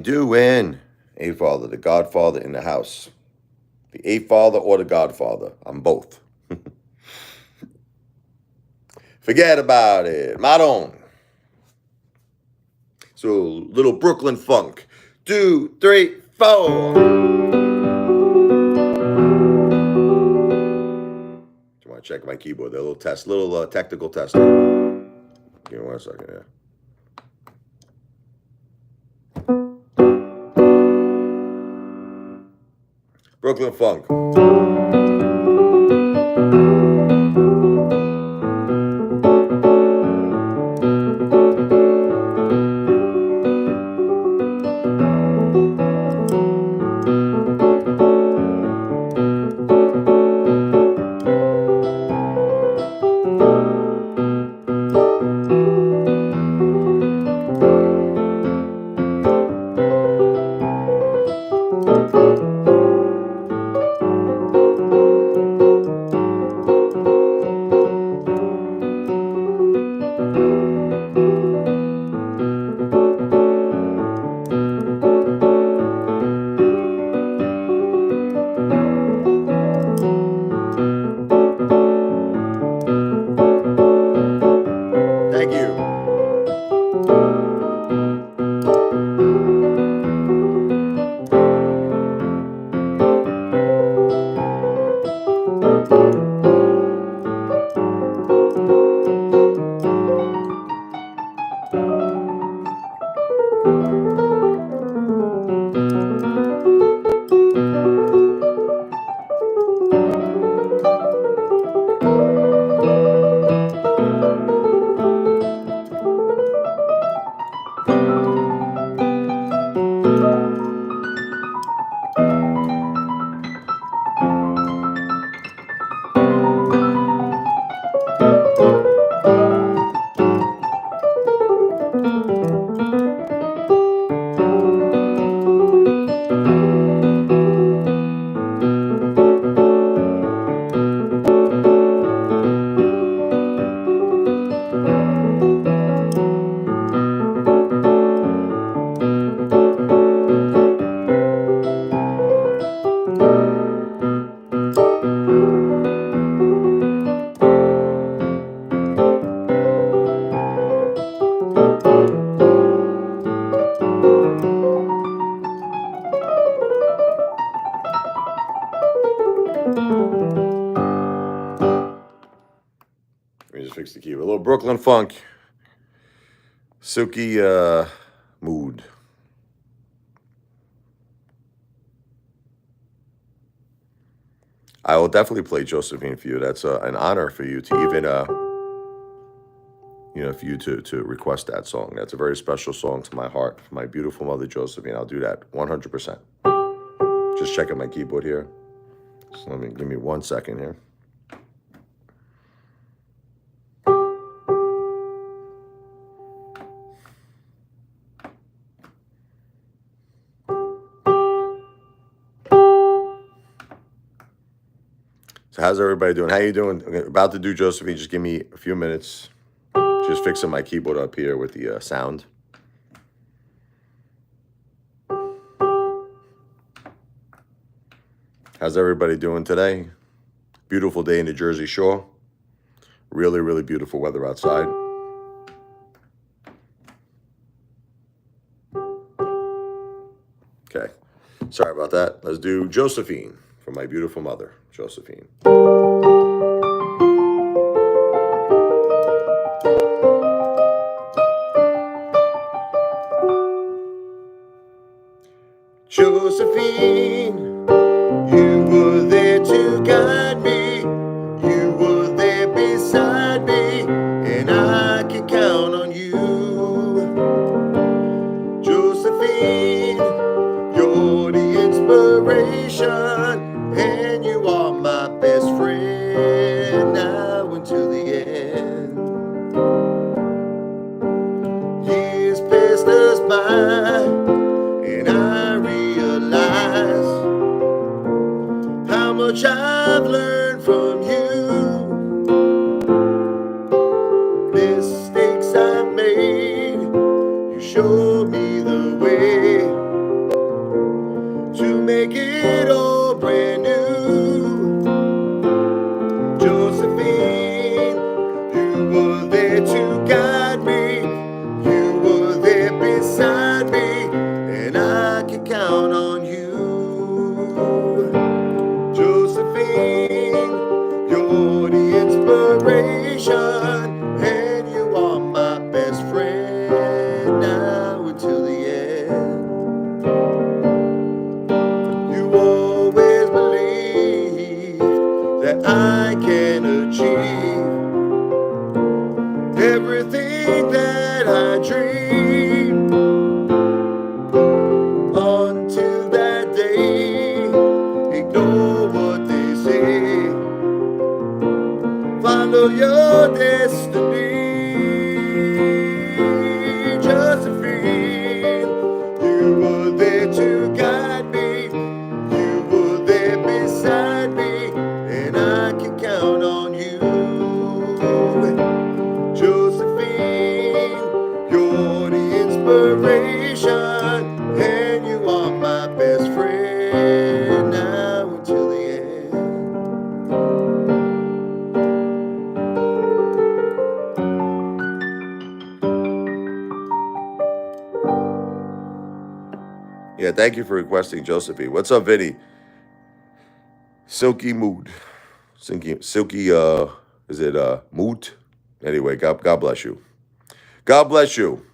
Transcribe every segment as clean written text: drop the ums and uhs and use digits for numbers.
Doing Apefather, the Godfather in the house. The Apefather or the Godfather. I'm both. Forget about it. Madon. So, little Brooklyn funk. 2, 3, 4. Just want to check my keyboard. There, little test, little technical testing. Give me 1 second here. Brooklyn funk. Thank you. Let me just fix the keyboard. A little Brooklyn funk. Silky mood. I will definitely play Josephine for you. That's an honor for you to even, for you to request that song. That's a very special song to my heart, for my beautiful mother, Josephine. I'll do that 100%. Just checking my keyboard here. So give me 1 second here. So how's everybody doing? How you doing? Okay, about to do Josephine. Just give me a few minutes. Just fixing my keyboard up here with the sound. How's everybody doing today? Beautiful day in the Jersey Shore. Really, really beautiful weather outside. Okay. Sorry about that. Let's do Josephine for my beautiful mother, Josephine. Josephine, you were there to guide me. You were there beside me, and I can count on you. Josephine, you're the inspiration, and you are my best friend now until the end. Years passed us by, and I realize how much I've learned from you. Mistakes I've made, you showed me the way. know what they say. Follow your destiny, Josephine. You were there to guide me. You were there beside me, and I can count on you, Josephine. You're the inspiration, and you are my best friend now until the end. Yeah, thank you for requesting Josephine. What's up, Vinny? Silky mood. Silky, is it mood? Anyway, God bless you. God bless you.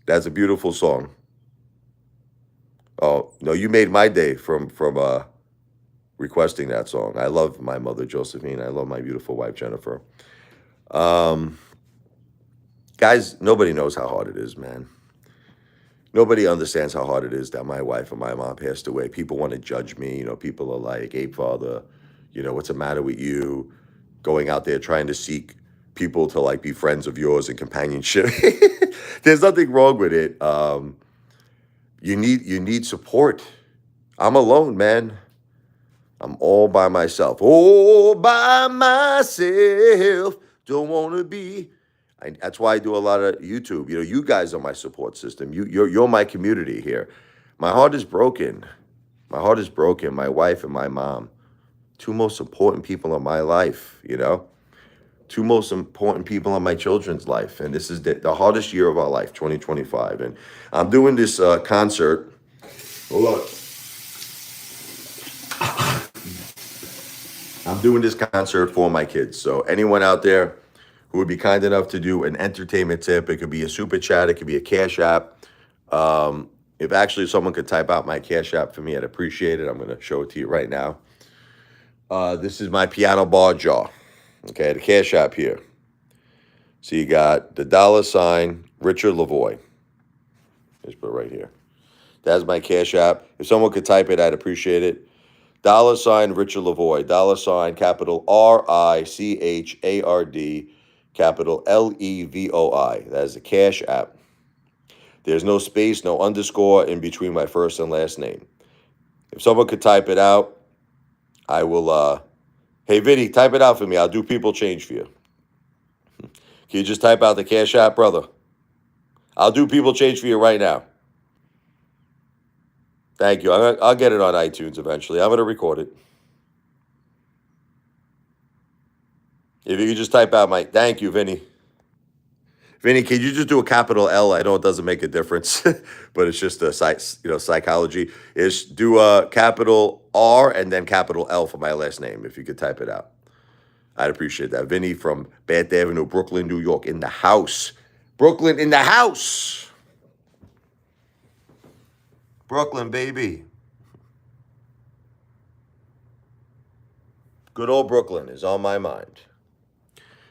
That's a beautiful song. Oh, no, you made my day from requesting that song. I love my mother, Josephine. I love my beautiful wife, Jennifer. Guys, nobody knows how hard it is, man. Nobody understands how hard it is that my wife and my mom passed away. People want to judge me. People are like, Apefather, what's the matter with you? Going out there trying to seek people to like be friends of yours and companionship. There's nothing wrong with it. You need support. I'm alone, man. I'm all by myself. All by myself. Don't want to be. That's why I do a lot of YouTube. You guys are my support system. You're my community here. My heart is broken. My heart is broken. My wife and my mom, two most important people in my life. Two most important people in my children's life, and this is the hardest year of our life, 2025. And I'm doing this concert. Hold on. I'm doing this concert for my kids. So anyone out there who would be kind enough to do an entertainment tip, it could be a super chat, it could be a cash app. If actually someone could type out my cash app for me, I'd appreciate it. I'm going to show it to you right now. This is my piano bar jar. Okay, the cash app here. So you got the $ Richard Lavoie. Just put it right here. That's my cash app. If someone could type it, I'd appreciate it. $ Richard Lavoie. $ capital RICHARD, capital LEVOI. That is the cash app. There's no space, no underscore in between my first and last name. If someone could type it out, I will. Hey, Vinny, type it out for me. I'll do people change for you. Can you just type out the cash app, brother? I'll do people change for you right now. Thank you. I'll get it on iTunes eventually. I'm going to record it. If you could just type out thank you, Vinny. Vinny, can you just do a capital L? I know it doesn't make a difference, but it's just a psychology. Is do a capital R and then capital L for my last name. If you could type it out, I'd appreciate that. Vinny from Bath Avenue, Brooklyn, New York, in the house. Brooklyn in the house. Brooklyn, baby. Good old Brooklyn is on my mind.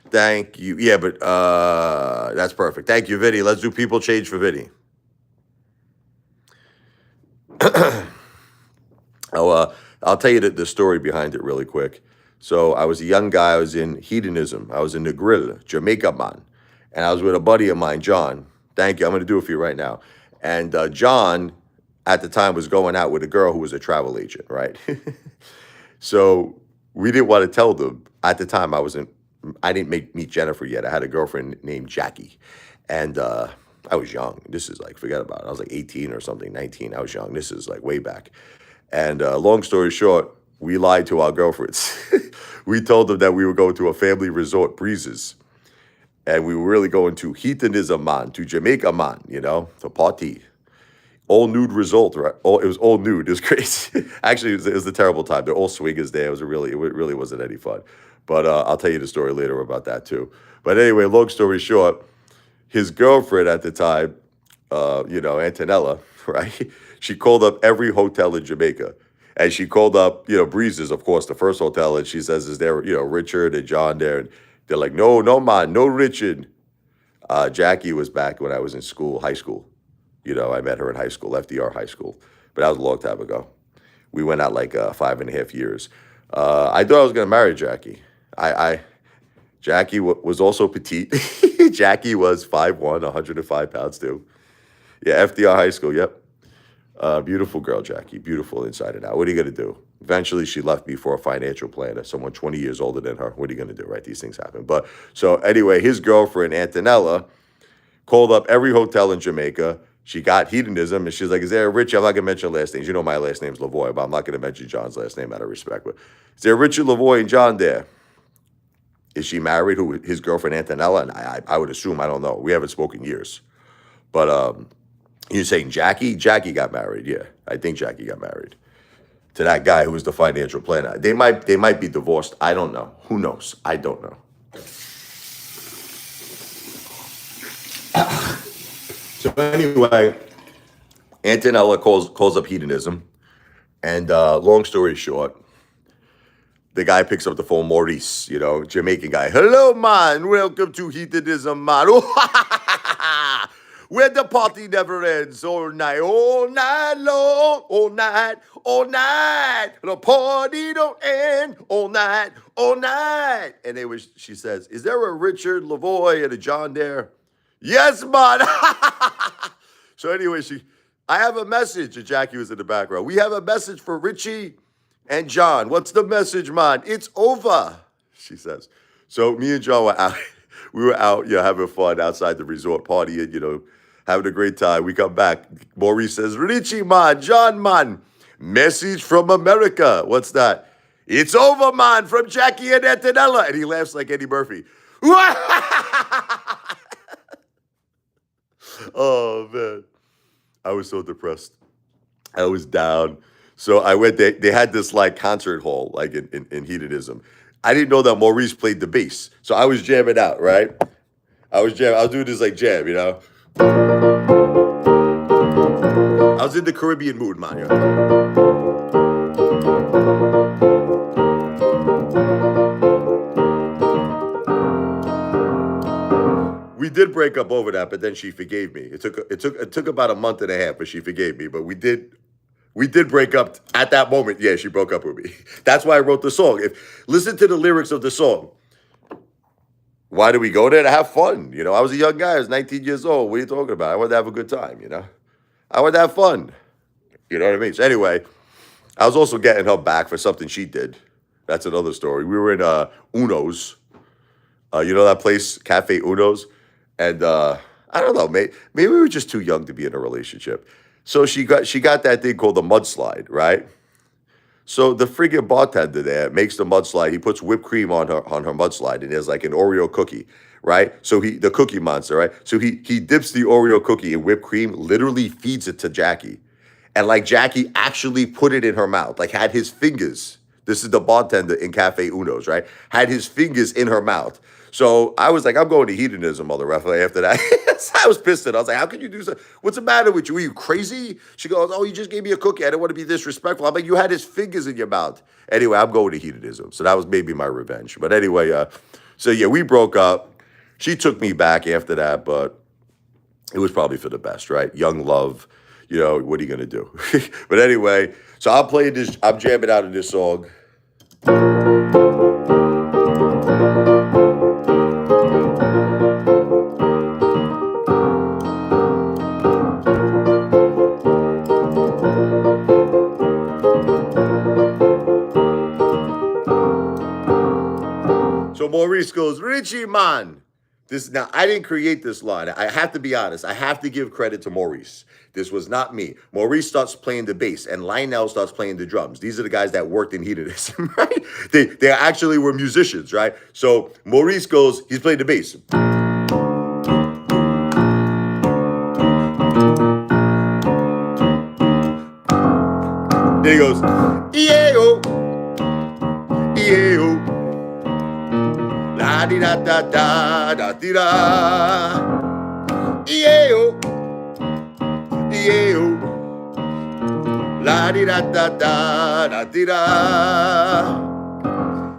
Thank you. Yeah, but that's perfect. Thank you, Vinny. Let's do people change for Vinny. I'll tell you the story behind it really quick. So I was a young guy. I was in hedonism. I was in the grill, Jamaica man. And I was with a buddy of mine, John. Thank you. I'm going to do it for you right now. And John, at the time, was going out with a girl who was a travel agent, right? So we didn't want to tell them. At the time, I didn't meet Jennifer yet. I had a girlfriend named Jackie. And I was young. This is like, forget about it. I was like 18 or something, 19. I was young. This is like way back. And long story short, we lied to our girlfriends. We told them that we were going to a family resort, Breezes. And we were really going to hedonism man, to Jamaica man, to party. All nude resort, right? It was all nude. It was crazy. Actually, it was a terrible time. They're all swingers there. It really wasn't any fun. But I'll tell you the story later about that too. But anyway, long story short, his girlfriend at the time, Antonella, right? She called up every hotel in Jamaica. And she called up, Breezes, of course, the first hotel. And she says, is there, Richard and John there? And they're like, no, man, no Richard. Jackie was back when I was in school, high school. I met her in high school, FDR high school. But that was a long time ago. We went out like 5.5 years. I thought I was gonna marry Jackie. Jackie was also petite. Jackie was 5'1", 105 pounds too. Yeah, FDR High School. Yep. Beautiful girl, Jackie. Beautiful inside and out. What are you gonna do? Eventually, she left me for a financial planner, someone 20 years older than her. What are you gonna do, right? These things happen. But so anyway, his girlfriend Antonella called up every hotel in Jamaica. She got hedonism, and she's like, "Is there a Richie?" I'm not gonna mention last names. You know my last name's Lavoie, but I'm not gonna mention John's last name out of respect. But is there Richard Lavoie and John there? Is she married? Who his girlfriend Antonella? And I would assume, I don't know. We haven't spoken years. But you're saying Jackie? Jackie got married. Yeah, I think Jackie got married to that guy who was the financial planner. They might be divorced. I don't know. Who knows? I don't know. So anyway, Antonella calls up hedonism, and long story short, the guy picks up the phone, Maurice, Jamaican guy. "Hello, man. Welcome to hedonism, man. Where the party never ends, all night long, all night. The party don't end, all night. And she says, "Is there a Richard Lavoie and a John there?" "Yes, man." So anyway, I have a message, and Jackie was in the background. "We have a message for Richie and John." "What's the message, man?" "It's over," she says. So me and John were out. We were out, having fun outside the resort, partying, having a great time. We come back. Maurice says, "Richie, man, John, man, message from America." "What's that?" "It's over, man, from Jackie and Antonella." And he laughs like Eddie Murphy. Oh, man. I was so depressed. I was down. So I went there. They had this like concert hall, like in hedonism. I didn't know that Maurice played the bass. So I was jamming out, right? I was doing this like jam, I was in the Caribbean mood, man. We did break up over that, but then she forgave me. It took about a month and a half, but she forgave me. But we did break up at that moment. Yeah, she broke up with me. That's why I wrote the song. Listen to the lyrics of the song. Why do we go there? To have fun. I was a young guy. I was 19 years old. What are you talking about? I wanted to have a good time, I wanted to have fun. You know what I mean? So anyway, I was also getting her back for something she did. That's another story. We were in Uno's. You know that place, Cafe Uno's? And I don't know, maybe we were just too young to be in a relationship. So she got that thing called the mudslide, right? So the friggin' bartender there makes the mudslide. He puts whipped cream on her mudslide, and there's like an Oreo cookie, right? So the Cookie Monster, right? So he dips the Oreo cookie in whipped cream, literally feeds it to Jackie, and like Jackie actually put it in her mouth, like had his fingers. This is the bartender in Cafe Uno's, right? Had his fingers in her mouth. So I was like, "I'm going to hedonism, mother effer," after that. I was pissed at her. I was like, "How could you do so? What's the matter with you? Are you crazy?" She goes, "Oh, you just gave me a cookie. I didn't want to be disrespectful." I'm like, "You had his fingers in your mouth." Anyway, I'm going to hedonism. So that was maybe my revenge. But anyway, so yeah, we broke up. She took me back after that, but it was probably for the best, right? Young love, what are you going to do? But anyway, so I'm jamming out of this song. So Maurice goes, "Richie, man." Now, I didn't create this line. I have to be honest. I have to give credit to Maurice. This was not me. Maurice starts playing the bass, and Lionel starts playing the drums. These are the guys that worked in hedonism, right? They actually were musicians, right? So Maurice goes, he's playing the bass. Then he goes, "E-A-O, E-A-O. La di da da da da di da. E-A-O, E-A-O. La di da da da da di da.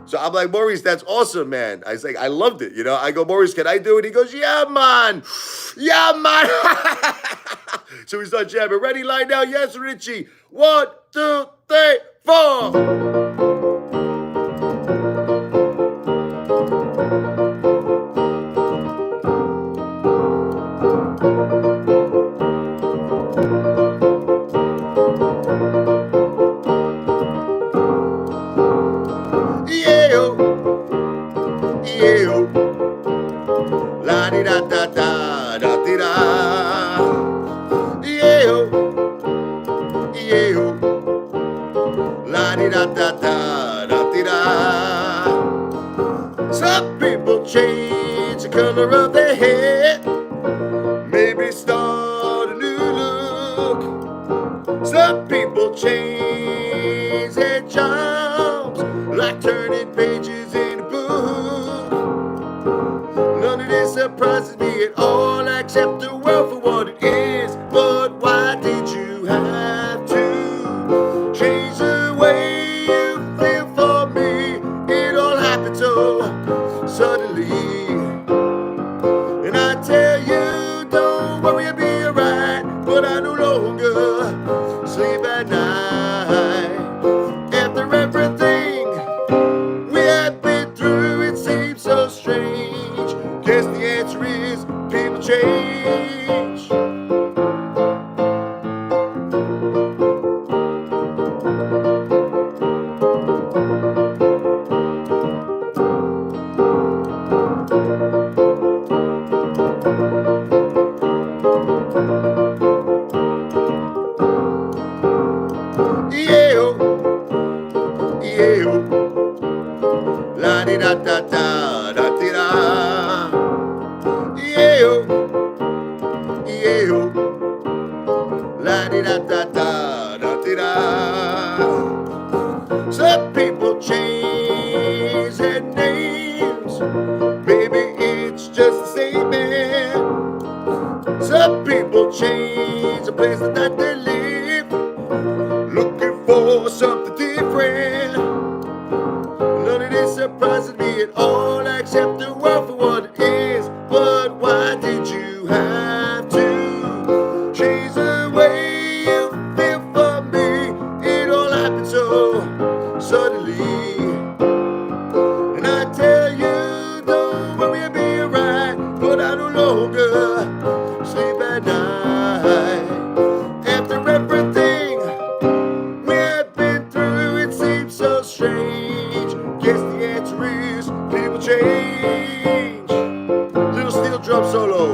So I'm like, Maurice, that's awesome, man. I say, I loved it. You know, I go, Maurice, can I do it? He goes, yeah, man. Yeah, man. So we start jamming. Ready, line now. Yes, Richie. 1, 2, 3, 4. La di da da da da di da. La di da da da da di da. Some people change the color of their hair, maybe start a new look. Some people change their jobs, like turning pages in a book. None of this surprises me at all, except the world for what it is. But why did you have to change the way you feel for me? It all happened so suddenly. And I tell you, don't worry, I'll be alright. But I no longer sleep at night. After everything we have been through, it seems so strange. Guess the answer is people change. La di da da da da di da. La di da da da da di da. Some people change their names, maybe it's just the same man. Some people change the place that they live, looking for something different. None of this surprises me at all, except the world for what it is. But why did you have to change the way you feel for me? It all happened so suddenly. And I tell you, don't worry, I'll be alright. But I no longer sleep at night. After everything we have been through, it seems so strange. Guess the answer is people change. Little steel drum solo.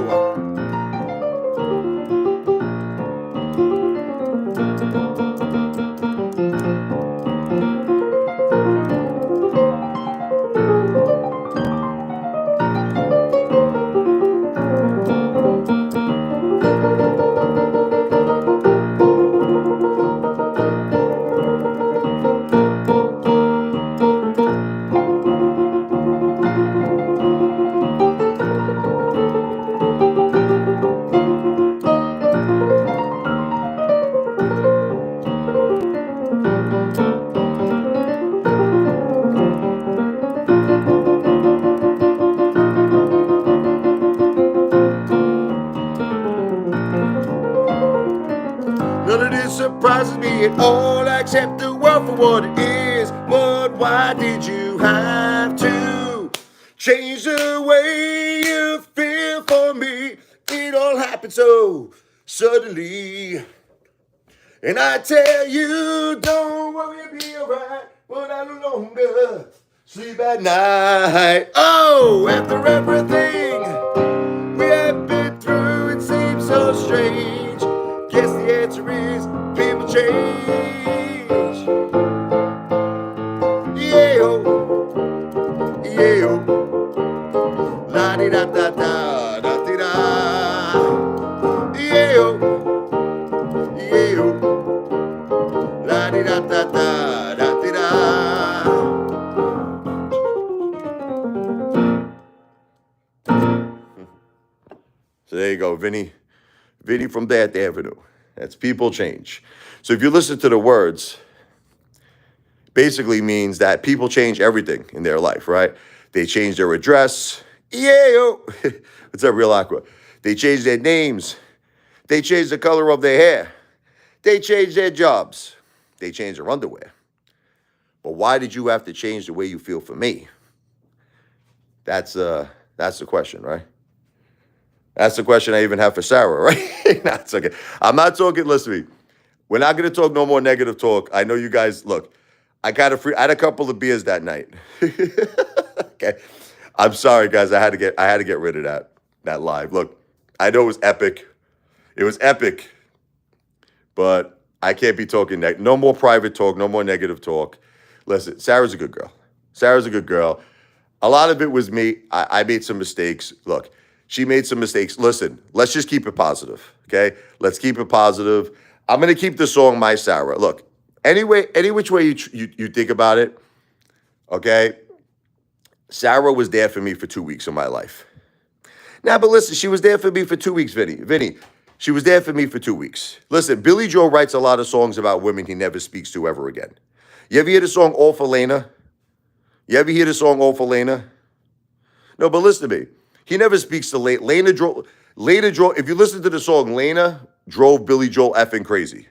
None of this surprises me at all, except the world for what it is. But why did you have to change the way you feel for me? It all happened so suddenly. And I tell you, don't worry, I'll be alright. But I no longer sleep at night. Oh, after everything we have been through, it seems so strange. Guess the answer is people change. La di da da da da di da. La di da da da da di da. So there you go, Vinny. Vinny from Death Avenue. That's people change. So if you listen to the words, basically means that people change everything in their life, right? They change their address. Yeah, yo. It's a real aqua. They change their names. They change the color of their hair. They change their jobs. They change their underwear. But why did you have to change the way you feel for me? That's the question, right? That's the question I even have for Sarah, right? No, it's okay. I'm not talking, listen to me. We're not going to talk no more negative talk. I know you guys, look, I had a couple of beers that night. Okay. I'm sorry, guys. I had to get rid of that live. Look, I know it was epic. It was epic, but I can't be talking no more private talk, no more negative talk. Listen, Sarah's a good girl. Sarah's a good girl. A lot of it was me. I made some mistakes. Look, she made some mistakes. Listen, let's just keep it positive, okay? Let's keep it positive. I'm going to keep the song My Sarah. Look, any which way you think about it, okay? Sarah was there for me for 2 weeks of my life. Now, but listen, she was there for me for 2 weeks, Vinny. She was there for me for 2 weeks. Listen, Billy Joel writes a lot of songs about women he never speaks to ever again. You ever hear the song All for Lena? You ever hear the song All for Lena? No, but listen to me. He never speaks to Lena. Lena drove, if you listen to the song, Lena drove Billy Joel effing crazy.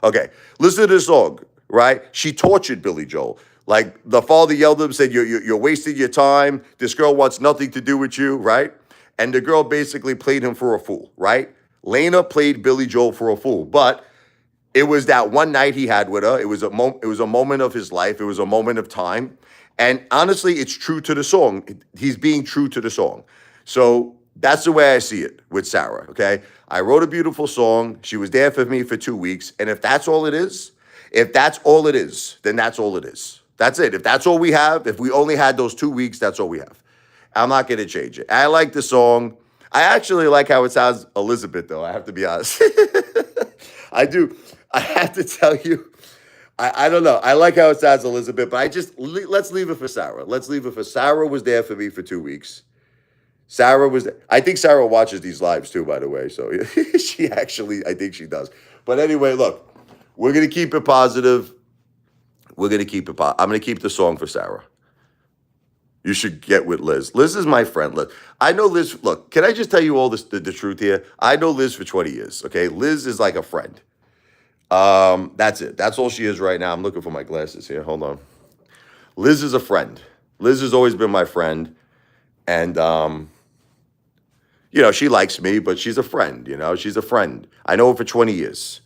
Okay, listen to the song, right? She tortured Billy Joel. Like the father yelled at him, said, you're wasting your time. This girl wants nothing to do with you, right? And the girl basically played him for a fool, right? Lena played Billy Joel for a fool, but it was that one night he had with her. It was a moment of his life. It was a moment of time. And honestly, it's true to the song. He's being true to the song. So that's the way I see it with Sarah, okay? I wrote a beautiful song. She was there for me for 2 weeks. And if that's all it is, then that's all it is. That's it. If that's all we have, if we only had those 2 weeks, that's all we have. I'm not going to change it. I like the song. I actually like how it sounds Elizabeth, though. I have to be honest. I do. I have to tell you. I don't know. I like how it sounds Elizabeth, but let's leave it for Sarah. Let's leave it for Sarah was there for me for 2 weeks. Sarah was there. I think Sarah watches these lives too, by the way. So I think she does. But anyway, look, we're going to keep it positive. I'm going to keep the song for Sarah. You should get with Liz. Liz is my friend. Liz. I know Liz. Look, can I just tell you all the truth here? I know Liz for 20 years, okay? Liz is like a friend. That's it. That's all she is right now. I'm looking for my glasses here. Hold on. Liz is a friend. Liz has always been my friend. And, she likes me, but she's a friend, she's a friend. I know her for 20 years.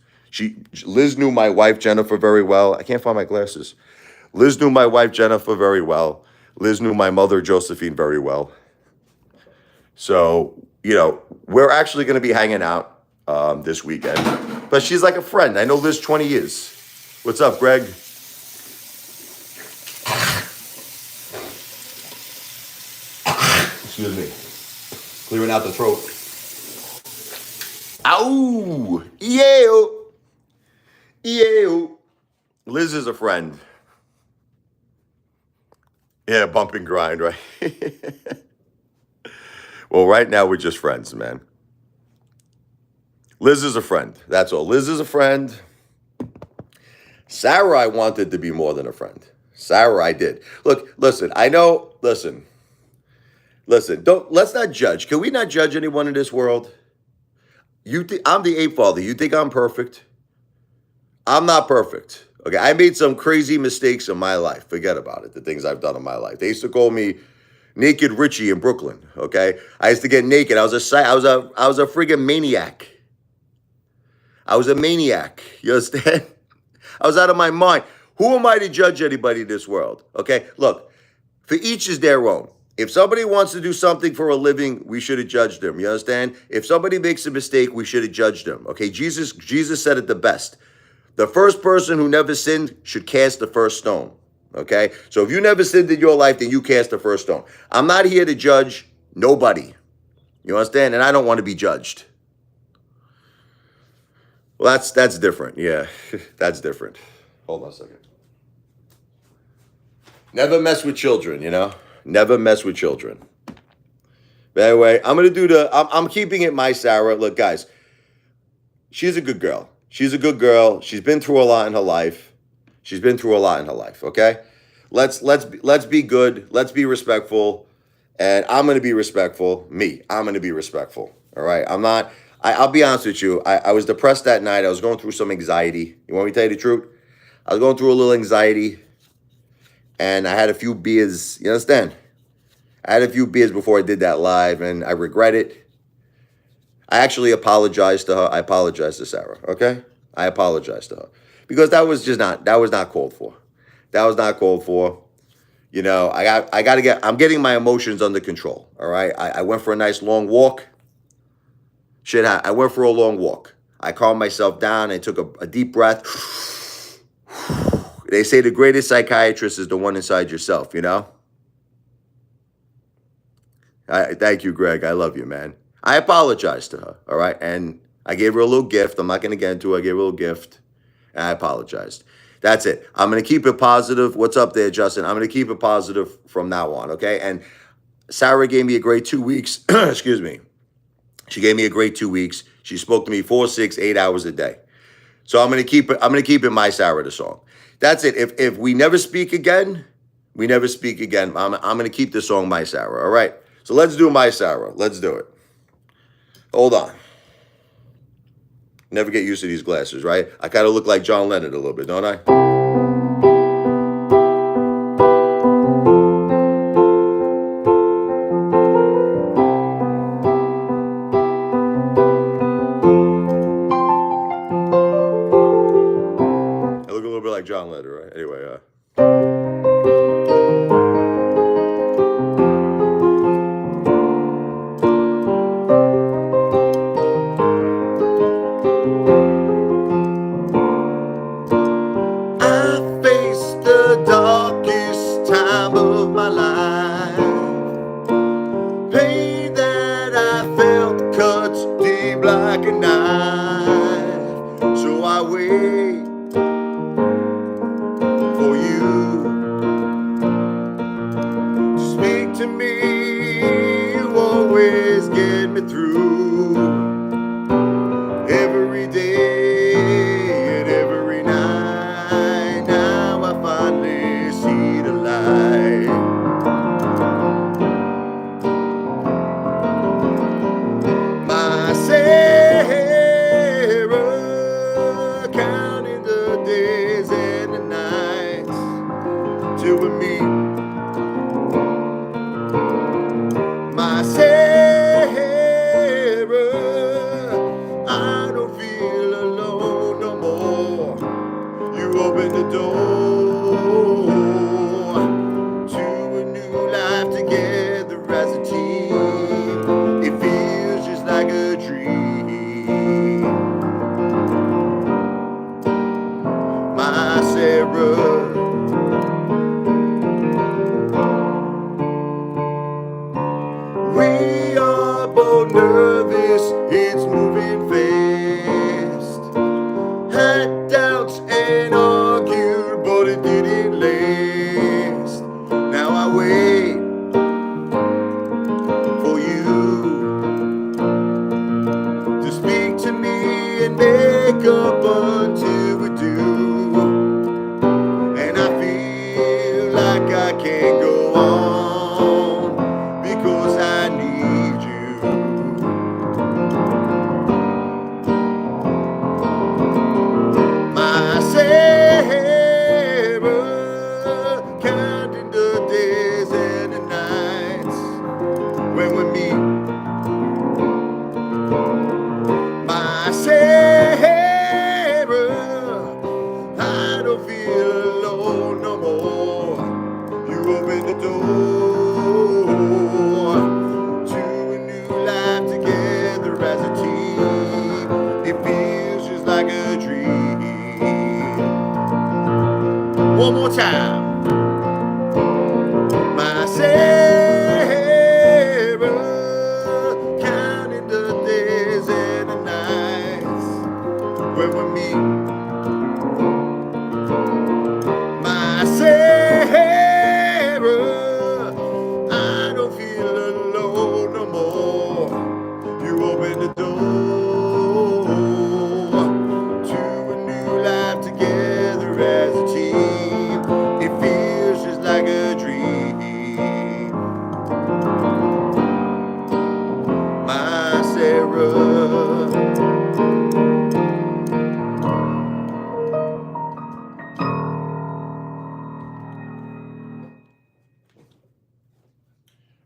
Liz knew my wife, Jennifer, very well. I can't find my glasses. Liz knew my wife, Jennifer, very well. Liz knew my mother, Josephine, very well. So, we're actually going to be hanging out this weekend. But she's like a friend. I know Liz 20 years. What's up, Greg? Excuse me. Clearing out the throat. Ow! Ew. Liz is a friend. Yeah, bump and grind, right? Well, right now we're just friends, man. Liz is a friend. That's all. Liz is a friend. Sarah, I wanted to be more than a friend. Sarah, I did. Look, listen, I know, listen, let's not judge. Can we not judge anyone in this world? I'm the Apefather. You think I'm perfect? I'm not perfect. Okay, I made some crazy mistakes in my life. Forget about it, the things I've done in my life. They used to call me Naked Richie in Brooklyn, okay? I used to get naked. I was a friggin' maniac. I was a maniac. You understand? I was out of my mind. Who am I to judge anybody in this world? Okay? Look, for each is their own. If somebody wants to do something for a living, we should have judged them. You understand? If somebody makes a mistake, we should have judged them. Okay? Jesus said it the best. The first person who never sinned should cast the first stone. Okay? So if you never sinned in your life, then you cast the first stone. I'm not here to judge nobody. You understand? And I don't want to be judged. Well, that's different. Yeah, that's different. Hold on a second. Never mess with children, Never mess with children. But anyway, I'm going to do I'm keeping it My Sarah. Look, guys, she's a good girl. She's a good girl. She's been through a lot in her life. She's been through a lot in her life. Okay, let's be good. Let's be respectful, and I'm gonna be respectful. I'm gonna be respectful. All right, I'm not. I'll be honest with you. I was depressed that night. I was going through some anxiety. You want me to tell you the truth? I was going through a little anxiety, and I had a few beers. You understand? I had a few beers before I did that live, and I regret it. I actually apologized to her. I apologized to Sarah. Okay, I apologized to her because that was not called for. That was not called for. You know, I'm getting my emotions under control. All right, I went for a nice long walk. I went for a long walk. I calmed myself down. I took a deep breath. They say the greatest psychiatrist is the one inside yourself. You know. Thank you, Greg. I love you, man. I apologized to her, all right? And I gave her a little gift. I'm not going to get into it. I gave her a little gift, and I apologized. That's it. I'm going to keep it positive. What's up there, Justin? I'm going to keep it positive from now on, okay? And Sarah gave me a great 2 weeks. Excuse me. She gave me a great 2 weeks. She spoke to me 4, 6, 8 hours a day. So I'm going to keep it. I'm going to keep it my Sarah the song. That's it. If we never speak again, we never speak again. I'm going to keep the song my Sarah, all right? So let's do my Sarah. Let's do it. Hold on. Never get used to these glasses, right? I kind of look like John Lennon a little bit, don't I? I look a little bit like John Lennon, right? Anyway, the darkest time of my life. Pain that I felt cuts deep like a knife. So I wait for you to speak to me. You always get me through every day and every night. See the light. My Sarah, counting the days and the nights till we meet. My Sarah, I don't feel alone no more. You open the door as a team. It feels just like a dream. My Sarah, we are both nervous, it's moving fast. Had doubts and argued, but it didn't last. Now I wait and make up until we do. And I feel like I can't go on because I need you. My Sarah, counting the days and the nights when we meet. My Sarah, I don't feel alone no more. You open the door to a new life together as a team. It feels just like a dream. One more time. My Sarah, counting the days and the nights when we meet. My Sarah, I don't feel alone no more. You open the door to a new life together as a team.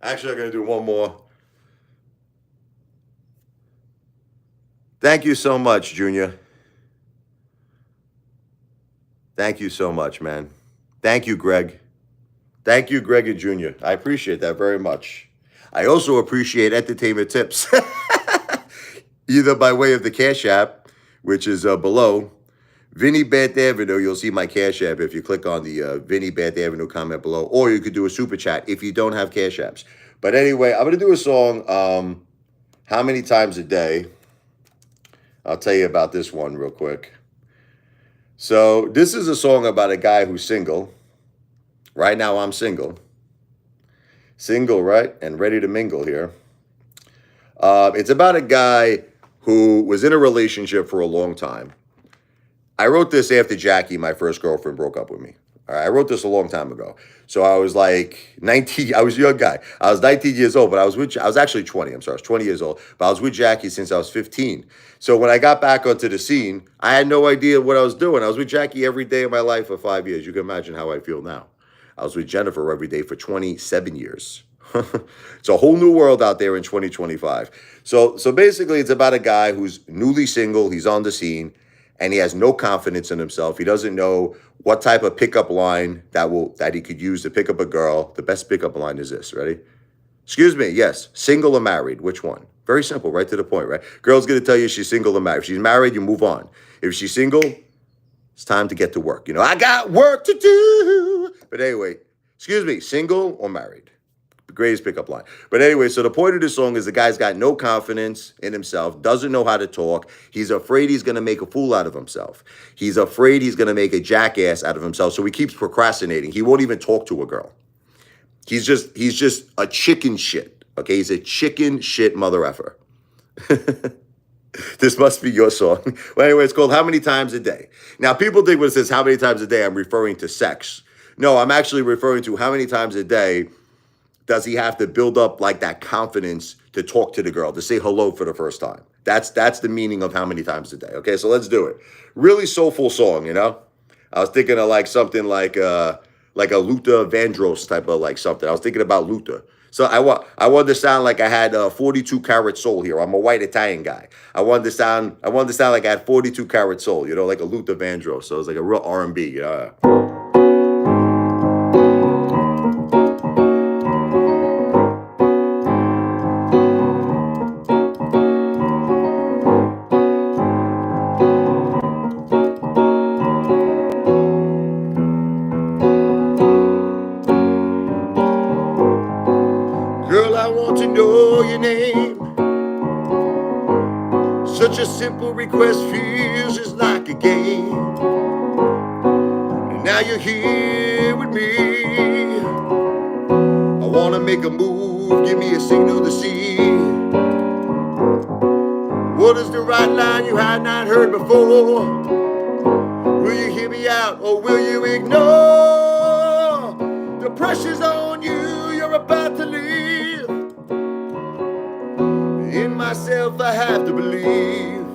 Actually, I'm going to do one more. Thank you so much, Junior. Thank you so much, man. Thank you, Greg. Thank you, Greg and Junior. I appreciate that very much. I also appreciate entertainment tips, either by way of the Cash App, which is below. Vinny Beth Avenue, you'll see my Cash App if you click on the Vinny Beth Avenue comment below, or you could do a super chat if you don't have Cash Apps. But anyway, I'm going to do a song, How Many Times a Day. I'll tell you about this one real quick. So this is a song about a guy who's single. Right now I'm single. Single, right? And ready to mingle here. It's about a guy who was in a relationship for a long time. I wrote this after Jackie, my first girlfriend, broke up with me. All right, I wrote this a long time ago. So I was like 19. I was a young guy. I was 19 years old, but I was actually 20. I'm sorry, I was 20 years old. But I was with Jackie since I was 15. So when I got back onto the scene, I had no idea what I was doing. I was with Jackie every day of my life for 5 years. You can imagine how I feel now. I was with Jennifer every day for 27 years. It's a whole new world out there in 2025. So basically, it's about a guy who's newly single. He's on the scene, and he has no confidence in himself. He doesn't know what type of pickup line that he could use to pick up a girl. The best pickup line is this. Ready? Excuse me. Yes. Single or married? Which one? Very simple. Right to the point, right? Girl's going to tell you she's single or married. If she's married, you move on. If she's single, it's time to get to work. You know, I got work to do. But anyway, excuse me, single or married? The greatest pickup line. But anyway, so the point of this song is the guy's got no confidence in himself, doesn't know how to talk. He's afraid he's going to make a fool out of himself. He's afraid he's going to make a jackass out of himself. So he keeps procrastinating. He won't even talk to a girl. He's just a chicken shit. Okay, he's a chicken shit mother effer. This must be your song. Well, anyway, it's called How Many Times a Day. Now, people think when it says how many times a day, I'm referring to sex. No, I'm actually referring to how many times a day does he have to build up like that confidence to talk to the girl, to say hello for the first time. That's the meaning of how many times a day. Okay, so let's do it. Really soulful song, you know? I was thinking of like something like a Luther Vandross type of like something. I was thinking about Luther. So I wanted to sound like I had a 42 karat soul here. I'm a white Italian guy. I wanted to sound like I had 42 karat soul, you know, like a Luther Vandross. So it was like a real R&B, you know. Girl, I want to know your name. Such a simple request feels just like a game. And now you're here with me. I want to make a move, give me a signal to see. What is the right line you had not heard before? Will you hear me out or will you ignore? The pressure's on you, you're about to leave. In myself I have to believe.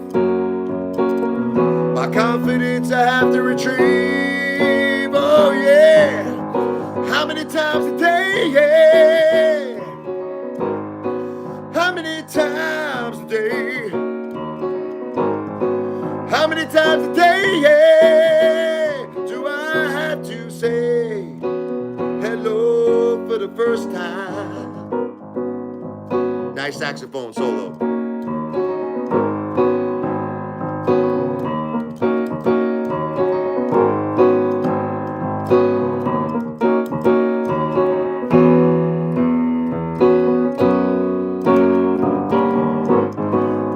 My confidence I have to retrieve. Oh yeah. How many times a day? Yeah. How many times a day? How many times a day? Yeah. Do I have to say hello for the first time? Nice saxophone solo.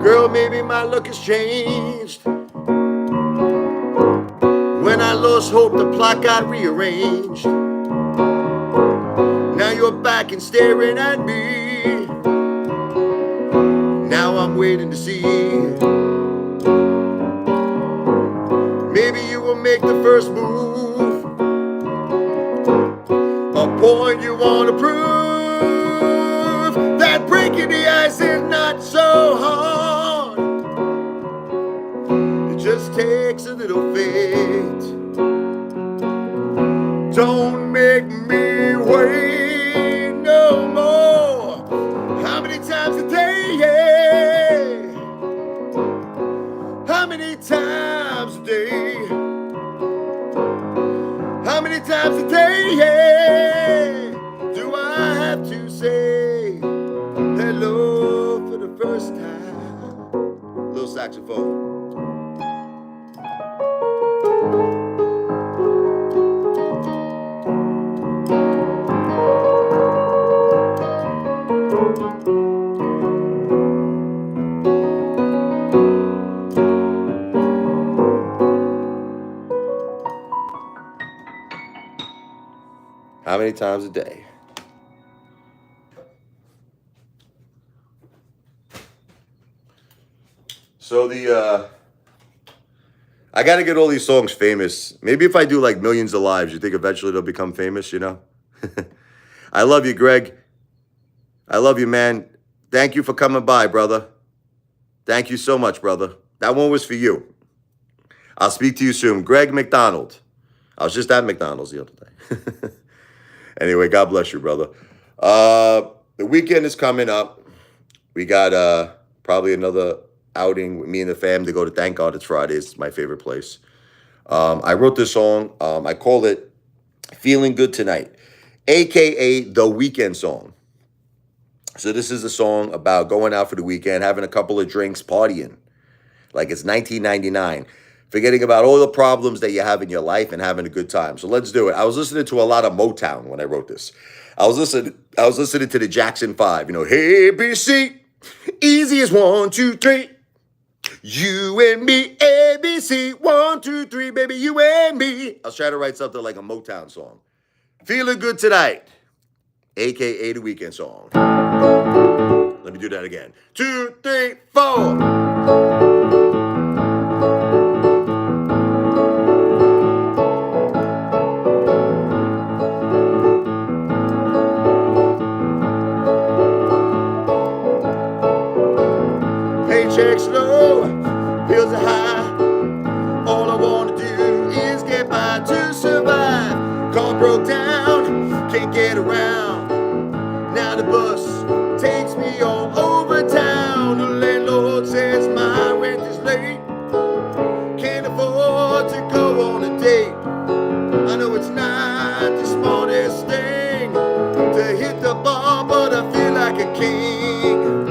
Girl, maybe my luck has changed. When I lost hope, the plot got rearranged. Now you're back and staring at me. Now I'm waiting to see. Maybe you will make the first move. A point you want to prove that breaking the ice is not so hard. It just takes a little faith. Don't make me wait no more. How many times a day do I have to say hello for the first time? Little saxophone. How many times a day? So I got to get all these songs famous. Maybe if I do like Millions of Lives, you think eventually they'll become famous, you know? I love you, Greg. I love you, man. Thank you for coming by, brother. Thank you so much, brother. That one was for you. I'll speak to you soon. Greg McDonald. I was just at McDonald's the other day. Anyway, God bless you, brother. The weekend is coming up. We got probably another outing with me and the fam to go to Thank God It's Friday. It's my favorite place. I wrote this song. I called it Feeling Good Tonight, a.k.a. the weekend song. So this is a song about going out for the weekend, having a couple of drinks, partying like it's 1999, forgetting about all the problems that you have in your life and having a good time. So let's do it. I was listening to a lot of Motown when I wrote this. I was listening to the Jackson 5, you know, hey, ABC, easy as 1, 2, 3. You and me, ABC, 1, 2, 3, baby, you and me. I was trying to write something like a Motown song. Feeling Good Tonight, a.k.a. the weekend song. Let me do that again. 2, 3, 4. Paychecks low, bills are high. All I want to do is get by to survive. Car broke down, can't get around. Now the bus takes me all over town. The landlord says my rent is late. Can't afford to go on a date. I know it's not the smartest thing to hit the bar, but I feel like a king.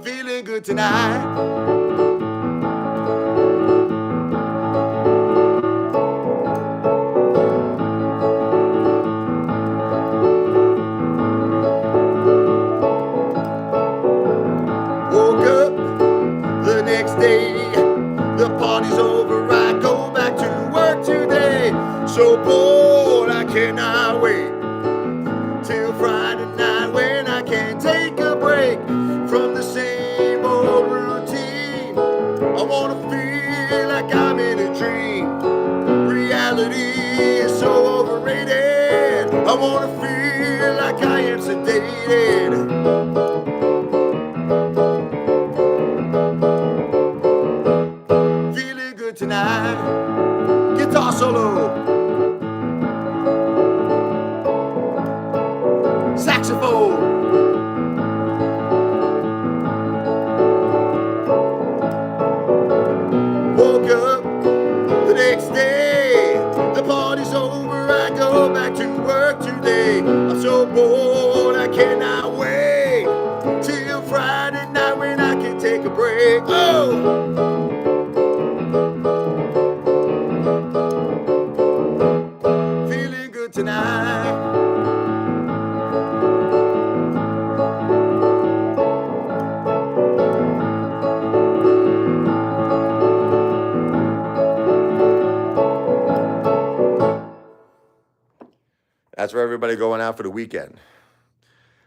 Feeling good tonight. Woke up the next day, the party's over, I go back to work today. So bored, I cannot wait till Friday night when I can take a break from the same old routine. I wanna feel like I'm in a dream. Reality is so overrated. I wanna feel like I am sedated. Feeling good tonight. Guitar solo. Saxophone. Woke up the next day, the party's over, I go back to work today. I'm so bored, I cannot wait till Friday night when I can take a break. Oh! Feeling good tonight. That's for everybody going out for the weekend.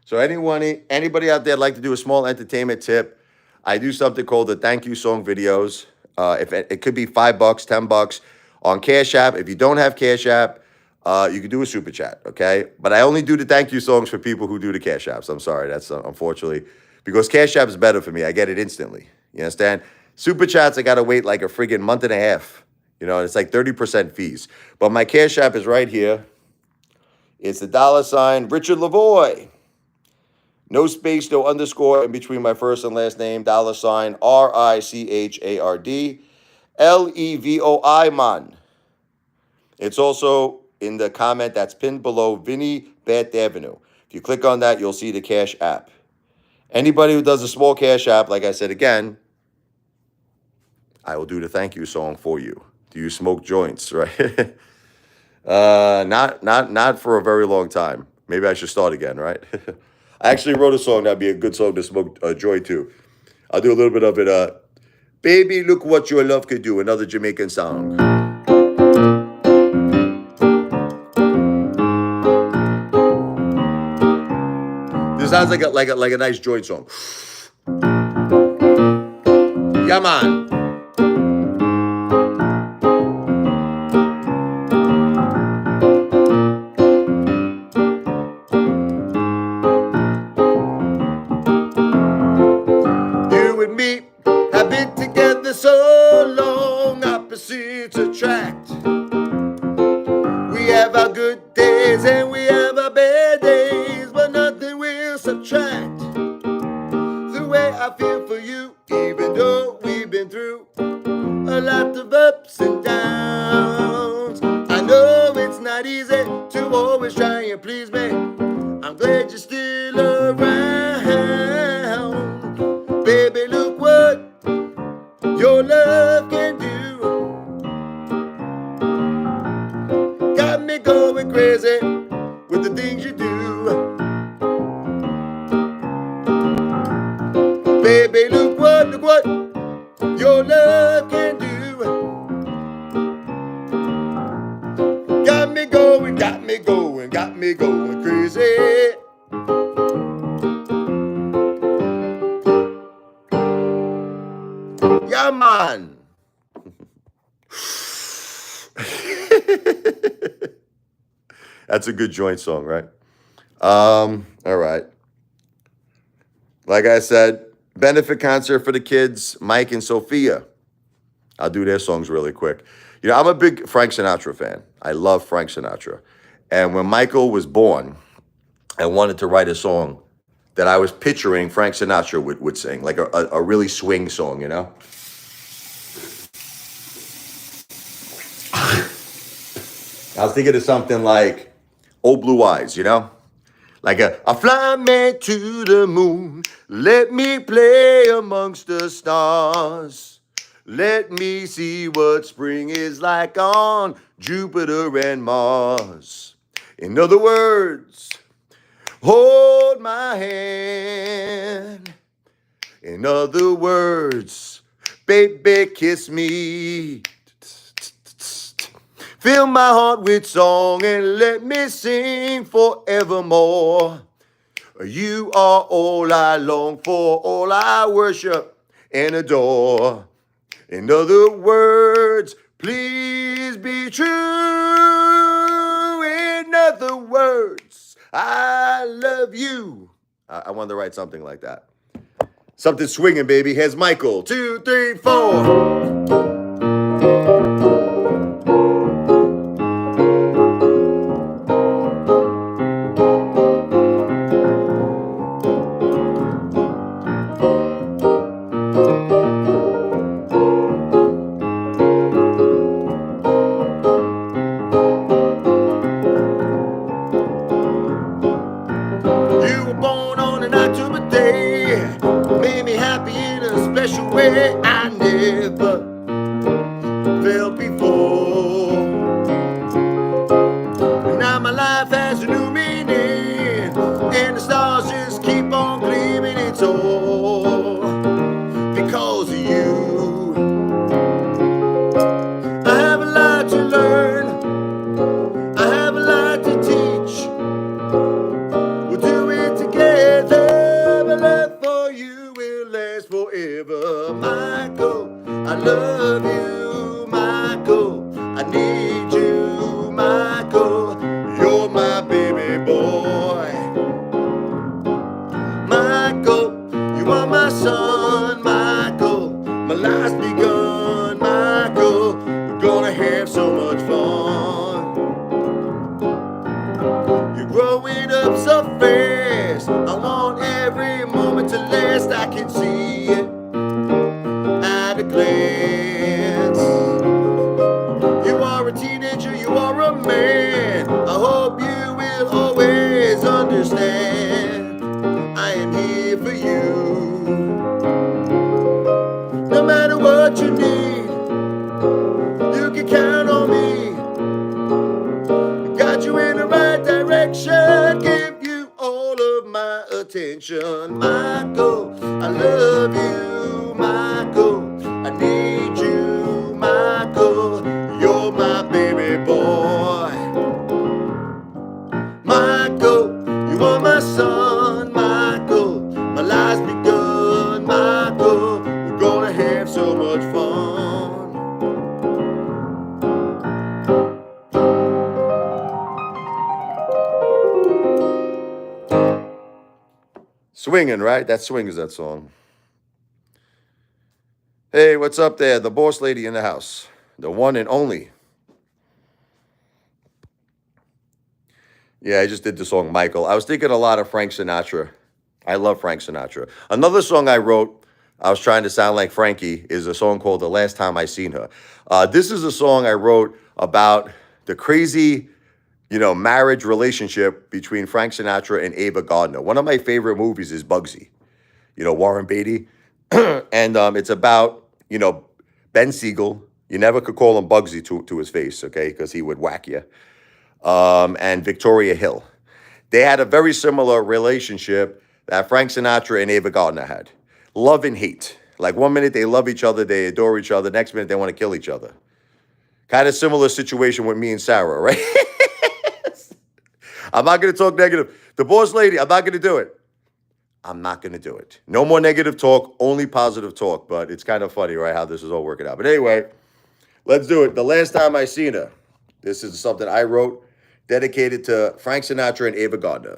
So anybody out there like to do a small entertainment tip, I do something called the thank you song videos. If it could be $5, $10 on Cash App. If you don't have Cash App, you can do a super chat, okay? But I only do the thank you songs for people who do the Cash Apps. I'm sorry, that's unfortunately, because Cash App is better for me. I get it instantly. You understand? Super chats, I gotta wait like a friggin' month and a half. You know, and it's like 30% fees. But my Cash App is right here. It's the $ Richard Lavoie. No space, no underscore in between my first and last name. $ RICHARD man. It's also in the comment that's pinned below Vinny Bat Avenue. If you click on that, you'll see the Cash App. Anybody who does a small Cash App, like I said again, I will do the thank you song for you. Do you smoke joints, right? Not for a very long time. Maybe I should start again, right? I actually wrote a song that'd be a good song to smoke a joint to. I'll do a little bit of it. Baby, look what your love could do. Another Jamaican song. This sounds like a nice joint song. Yeah, man. You and me have been together so long, opposites attract. We have our good days and we have our bad days, but nothing will subtract the way I feel for you, even though we've been through a lot of ups and downs. I know it's not easy to always try and please me. I'm glad you're still around. Baby, look what your love can do. Got me going crazy with the things you do. Baby, look what your love can do. Got me going crazy. Yeah, man. That's a good joint song, right? All right. Like I said, benefit concert for the kids, Mike and Sophia. I'll do their songs really quick. You know, I'm a big Frank Sinatra fan. I love Frank Sinatra. And when Michael was born, I wanted to write a song that I was picturing Frank Sinatra would sing, like a really swing song, you know? I was thinking of something like Old Blue Eyes, you know? Like a fly me to the moon, let me play amongst the stars. Let me see what spring is like on Jupiter and Mars. In other words, hold my hand. In other words, baby, kiss me. Fill my heart with song and let me sing forevermore. You are all I long for, all I worship and adore. In other words, please be true. In other words, I love you. I wanted to write something like that. Something swinging, baby. Here's Michael. 2, 3, 4. I never felt before. Now my life has a new meaning, and the stars just keep on gleaming. It's all because of you. I have a lot to learn, I have a lot to teach. We'll do it together. My love for you will last forever. Michael, I love you, Michael. I need you, Michael. You're my baby boy. Michael, you are my son, Michael. My life's begun, Michael. We're gonna have so much fun. You're growing up so fast. I want everything. what you need. You can count on me. Got you in the right direction. Give you all of my attention. Michael, I love you. Michael, I need you. Michael, you're my baby boy. Michael, you are my son. Michael, my life's begun. Michael, we're gonna have so much fun. Swinging, right? That swings, that song. Hey, what's up there? The boss lady in the house. The one and only. Yeah, I just did the song Michael. I was thinking a lot of Frank Sinatra. I love Frank Sinatra. Another song I wrote, I was trying to sound like Frankie, is a song called The Last Time I Seen Her. This is a song I wrote about the crazy, marriage relationship between Frank Sinatra and Ava Gardner. One of my favorite movies is Bugsy, Warren Beatty. And it's about, Ben Siegel. You never could call him Bugsy to his face, okay, because he would whack you. And Victoria Hill. They had a very similar relationship that Frank Sinatra and Ava Gardner had. Love and hate. Like 1 minute they love each other, they adore each other. Next minute they want to kill each other. Kind of similar situation with me and Sarah, right? I'm not going to talk negative. The boss lady, I'm not going to do it. I'm not going to do it. No more negative talk, only positive talk. But it's kind of funny, right, how this is all working out. But anyway, let's do it. The Last Time I Seen Her. This is something I wrote, dedicated to Frank Sinatra and Ava Gardner.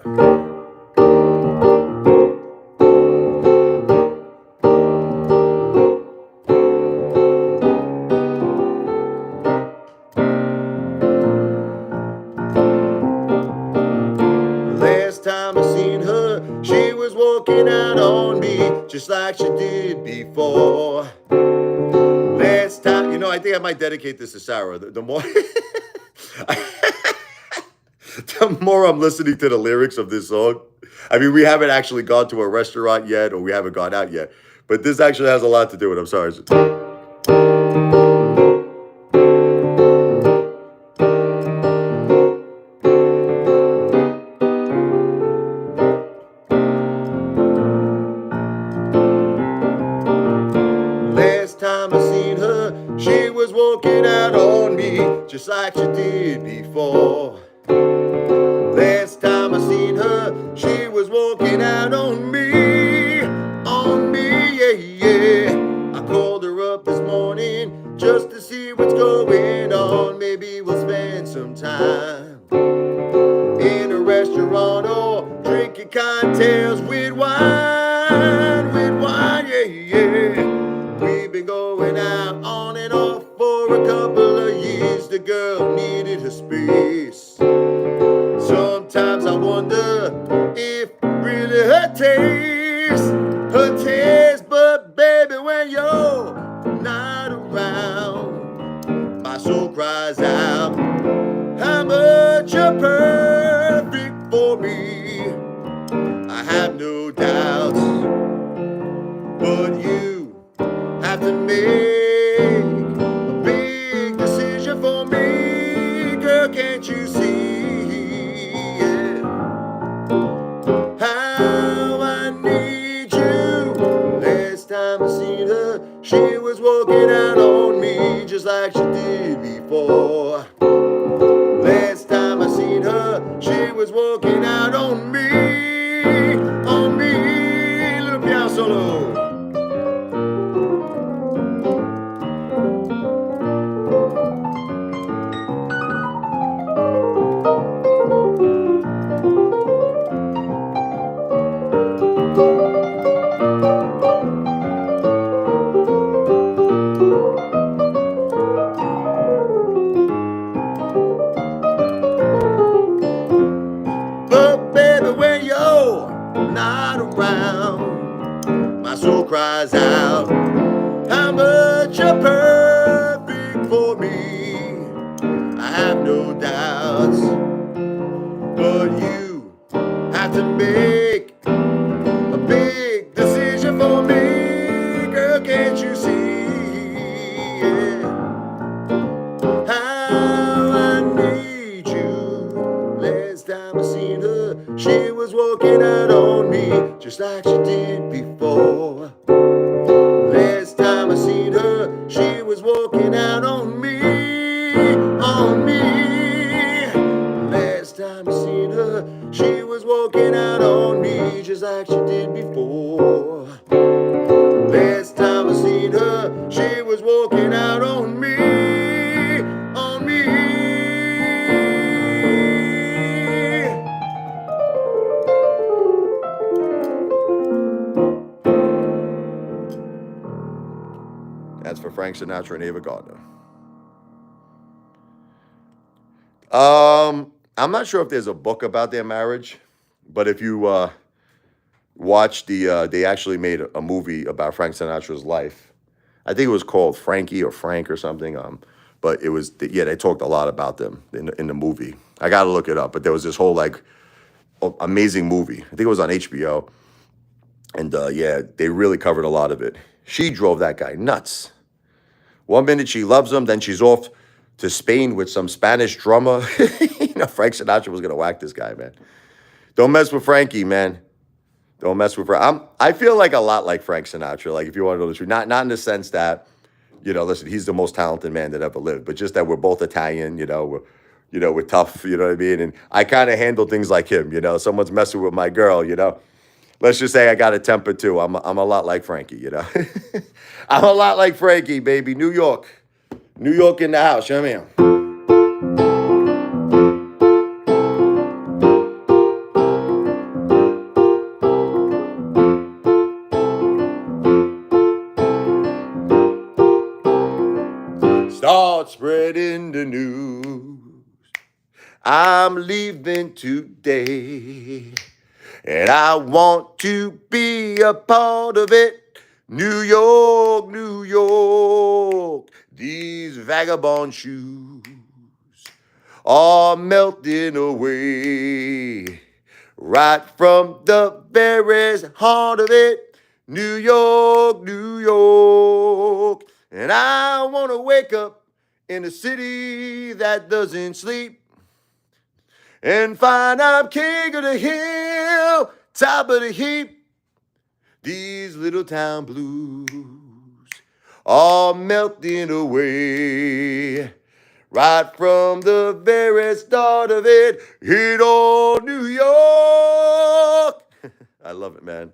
Last time I seen her, she was walking out on me, just like she did before. Last time, I think I might dedicate this to Sarah. The more... the more I'm listening to the lyrics of this song, I mean, we haven't actually gone to a restaurant yet, or we haven't gone out yet, but this actually has a lot to do with it. I'm sorry. Last time I seen her, she was walking out on me, just like she did before. Last time I seen her, she was walking out on me, yeah. I called her up this morning just to see what's going on. Maybe we'll spend some time in a restaurant or drinking cocktails with wine, yeah. We've been going out on and off for a couple of years. The girl needed her space. Sometimes I wonder if really her taste, but baby, when you're not around, my soul cries out, how much you're perfect for me. I have no doubts, but you have to make a big decision for me, girl, can't you see? How I need you. Last time I seen her, she was walking out on me, just like she did before. Last time I seen her, she was walking out on me, little piano solo. Not around, my soul cries out, how much you're perfect for me. I have no doubts, but you have to make a big decision for me, girl, can't you see? That's for Frank Sinatra and Ava Gardner. I'm not sure if there's a book about their marriage, but if you watch they actually made a movie about Frank Sinatra's life. I think it was called Frankie or Frank or something. But it was yeah, they talked a lot about them in the movie. I got to look it up, but there was this whole like amazing movie. I think it was on HBO, and yeah, they really covered a lot of it. She drove that guy nuts. One minute she loves him, then she's off to Spain with some Spanish drummer. Frank Sinatra was gonna whack this guy, man. Don't mess with Frankie, man. Don't mess with her. I feel like a lot like Frank Sinatra. Like if you want to know the truth, not in the sense that, listen, he's the most talented man that ever lived, but just that we're both Italian. We're tough. You know what I mean? And I kind of handle things like him. Someone's messing with my girl. Let's just say I got a temper too. I'm a lot like Frankie. I'm a lot like Frankie, baby. New York in the house. You know what I mean? Start spreading the news. I'm leaving today, and I want to be a part of it. New York, New York, these vagabond shoes are melting away right from the very heart of it. New York, New York. And I want to wake up in a city that doesn't sleep and find I'm king of the hill, top of the heap. These little town blues are melting away right from the very start of it. Hit on New York. I love it, man.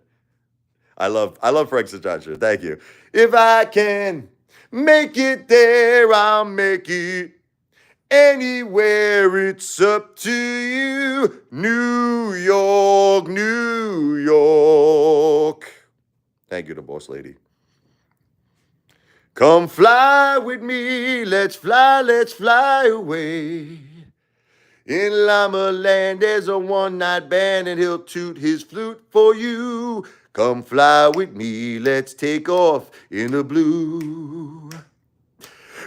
I love Frank Sinatra. Thank you. If I can make it there, I'll make it anywhere. It's up to you. New York, New York. Thank you, the boss lady. Come fly with me. Let's fly away. In Llama Land, there's a one-night band, and he'll toot his flute for you. Come fly with me, let's take off in the blue.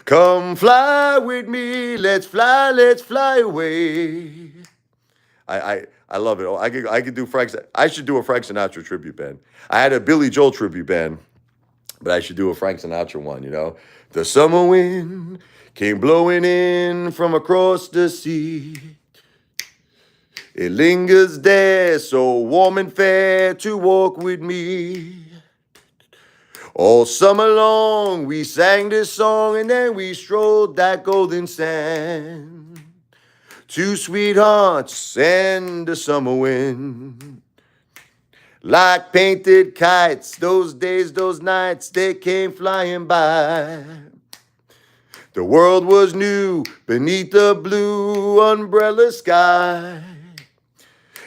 Come fly with me, let's fly away. I love it. I could do I should do a Frank Sinatra tribute band. I had a Billy Joel tribute band, but I should do a Frank Sinatra one, The summer wind came blowing in from across the sea. It lingers there, so warm and fair to walk with me. All summer long, we sang this song, and then we strolled that golden sand. Two sweethearts and the summer wind. Like painted kites, those days, those nights, they came flying by. The world was new beneath the blue umbrella sky.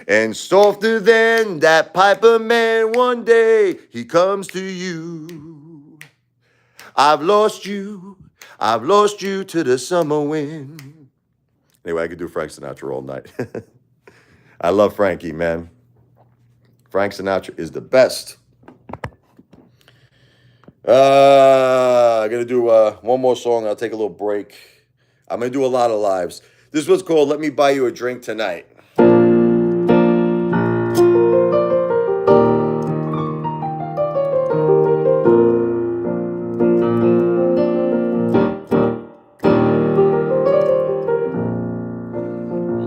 And softer than that piper man, one day he comes to you. I've lost you to the summer wind. Anyway, I could do Frank Sinatra all night. I love Frankie, man. Frank Sinatra is the best. I'm going to do one more song. I'll take a little break. I'm going to do a lot of lives. This was called Let Me Buy You a Drink Tonight.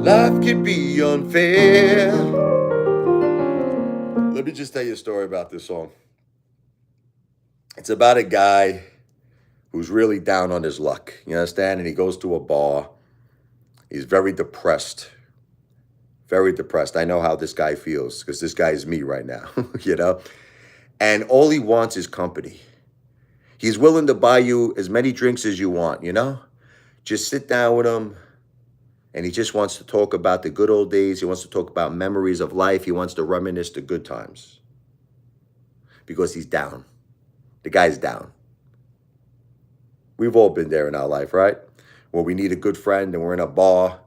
Life can be unfair. Let me just tell you a story about this song. It's about a guy who's really down on his luck. You understand? And he goes to a bar. He's very depressed. Very depressed. I know how this guy feels because this guy is me right now, And all he wants is company. He's willing to buy you as many drinks as you want, Just sit down with him. And he just wants to talk about the good old days. He wants to talk about memories of life. He wants to reminisce the good times. Because he's down. The guy's down. We've all been there in our life, right? Where we need a good friend and we're in a bar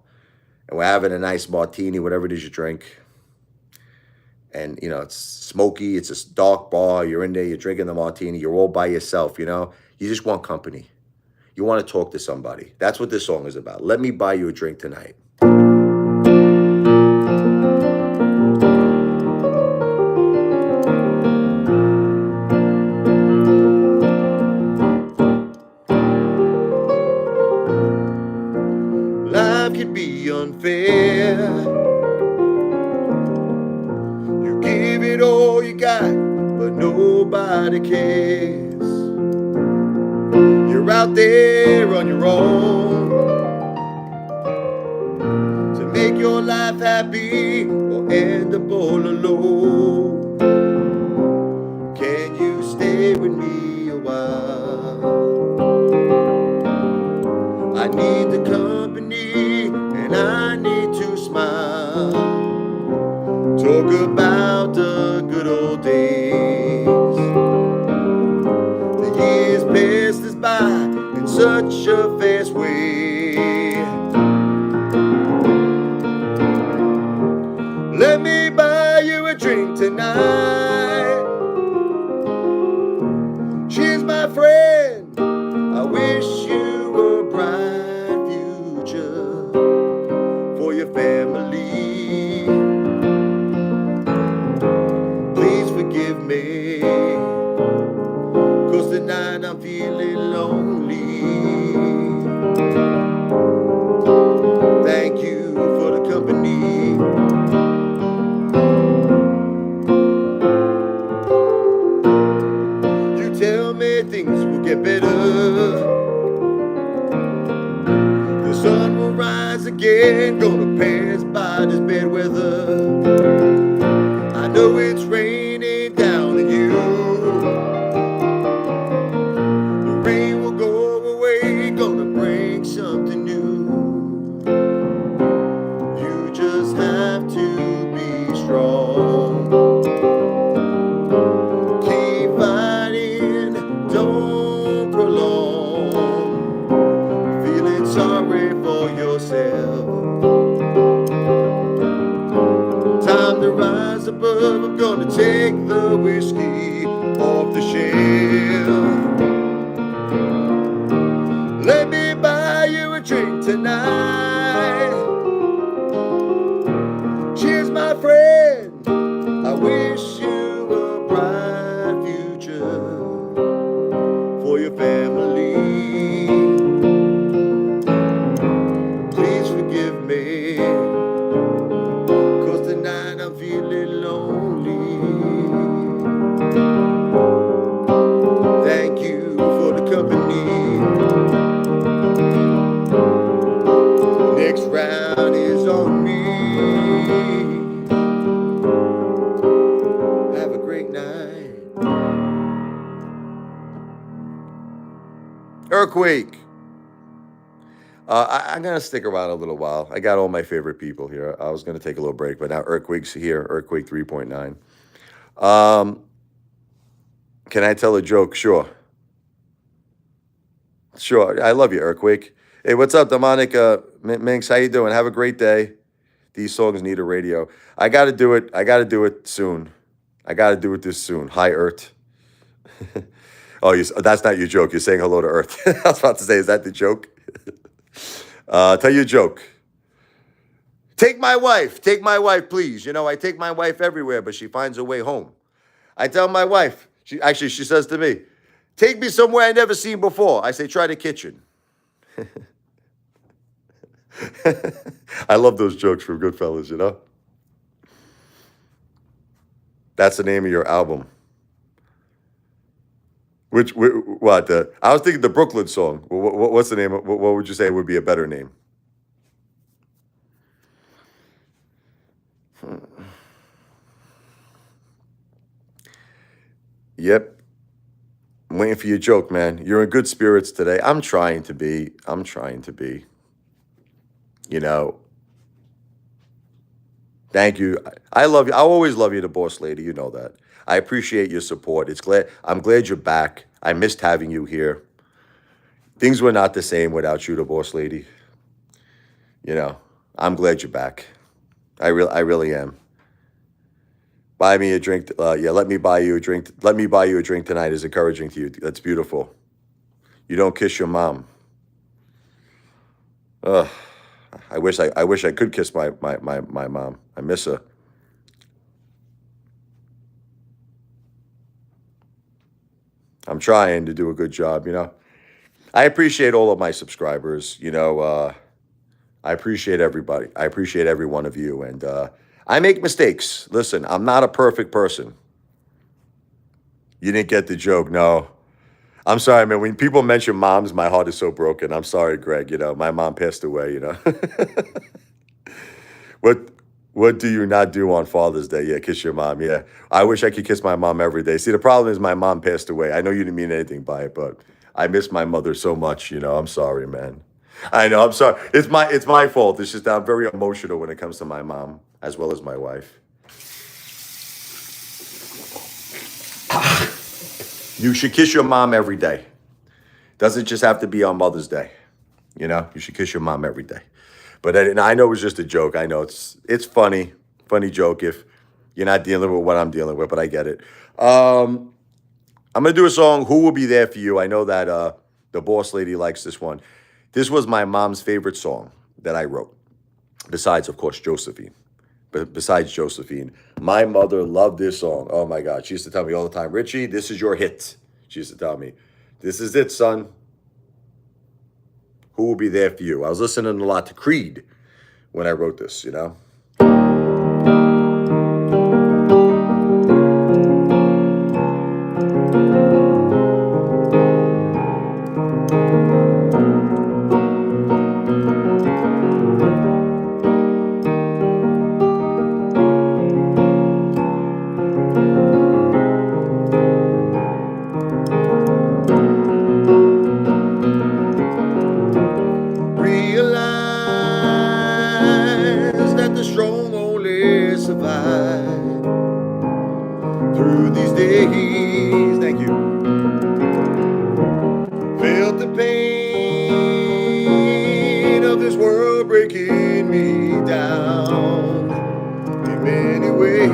and we're having a nice martini, whatever it is you drink. And, it's smoky, it's a dark bar, you're in there, you're drinking the martini, you're all by yourself, You just want company. You want to talk to somebody. That's what this song is about. Let me buy you a drink tonight. Life can be unfair. You give it all you got, but nobody cares. You're out there on your own to make your life happy or end up all alone. Can you stay with me a while? I need the company and I need to smile. Talk about the good old days. The years passed us by in such a fast way. Let me buy you a drink tonight. She's my friend. I wish you a bright future for your family. Please forgive me, 'cause tonight I'm feeling lonely. Thank you for the company. You tell me things will get better. The sun will rise again, gonna pass by this bad weather. I know it's raining down on you. The rain will go away, gonna bring something new. You just have to be strong. Keep fighting, don't prolong. Feeling sorry for yourself. Time to rise above. I'm gonna take the whiskey off the shelf. Let me buy you a drink tonight. Cheers, my friend. I wish you a bright future for your family. Please forgive me, 'cause tonight I'm feeling lonely. Thank you for the company. Next round is on me. Have a great night. Earthquake. I'm going to stick around a little while. I got all my favorite people here. I was going to take a little break, but now Earthquake's here, Earthquake 3.9. Can I tell a joke? Sure. Sure. I love you, Earthquake. Hey, what's up, Demonic? Minx, how you doing? Have a great day. These songs need a radio. I got to do it. I got to do it soon. I got to do it this soon. Hi, Earth. Oh, that's not your joke. You're saying hello to Earth. I was about to say, is that the joke? Tell you a joke. Take my wife, please. I take my wife everywhere, but she finds her way home. I tell my wife, she says to me, take me somewhere I never seen before. I say, try the kitchen. I love those jokes from Goodfellas, That's the name of your album. What? I was thinking the Brooklyn song. What's the name? What would you say would be a better name? Yep. I'm waiting for your joke, man. You're in good spirits today. I'm trying to be. Thank you. I love you. I always love you, the boss lady. You know that. I appreciate your support. I'm glad you're back. I missed having you here. Things were not the same without you, the boss lady. You know, I'm glad you're back. I really am. Buy me a drink. Yeah, let me buy you a drink. Let me buy you a drink tonight is encouraging to you. That's beautiful. You don't kiss your mom. Ugh. I wish I could kiss my mom. I miss her. I'm trying to do a good job, you know. I appreciate all of my subscribers, you know. I appreciate everybody. I appreciate every one of you. And I make mistakes. Listen, I'm not a perfect person. You didn't get the joke. No. I'm sorry, man. When people mention moms, my heart is so broken. I'm sorry, Greg. You know, my mom passed away, you know. what what do you not do on Father's Day? Yeah, kiss your mom. Yeah. I wish I could kiss my mom every day. See, the problem is my mom passed away. I know you didn't mean anything by it, but I miss my mother so much, you know. I'm sorry, man. I know, I'm sorry. It's my fault. It's just that I'm very emotional when it comes to my mom as well as my wife. You should kiss your mom every day. Doesn't just have to be on Mother's Day. You know, you should kiss your mom every day. But and I know it was just a joke. I know it's funny joke if you're not dealing with what I'm dealing with, but I get it. I'm gonna do a song. Who will be there for you? I know that the boss lady likes this one. This was my mom's favorite song that I wrote. Besides, of course, Josephine. But besides Josephine, my mother loved this song. Oh my God, she used to tell me all the time, Richie, this is your hit. She used to tell me, this is it, son. Who will be there for you? I was listening a lot to Creed when I wrote this, you know? Realize that the strong only survive through these days. Thank you. Felt the pain of this world breaking me down in many ways.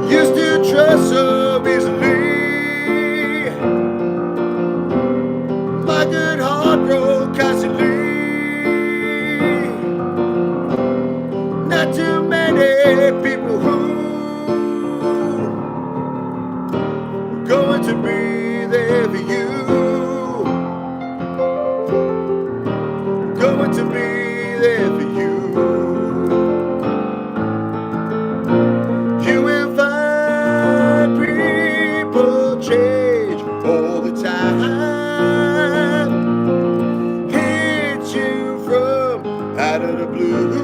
Used to trust so easily. My good heart broke constantly. Not too many people who are going to be there for you. Going to be there for you. You will find people change all the time. Hit you from out of the blue.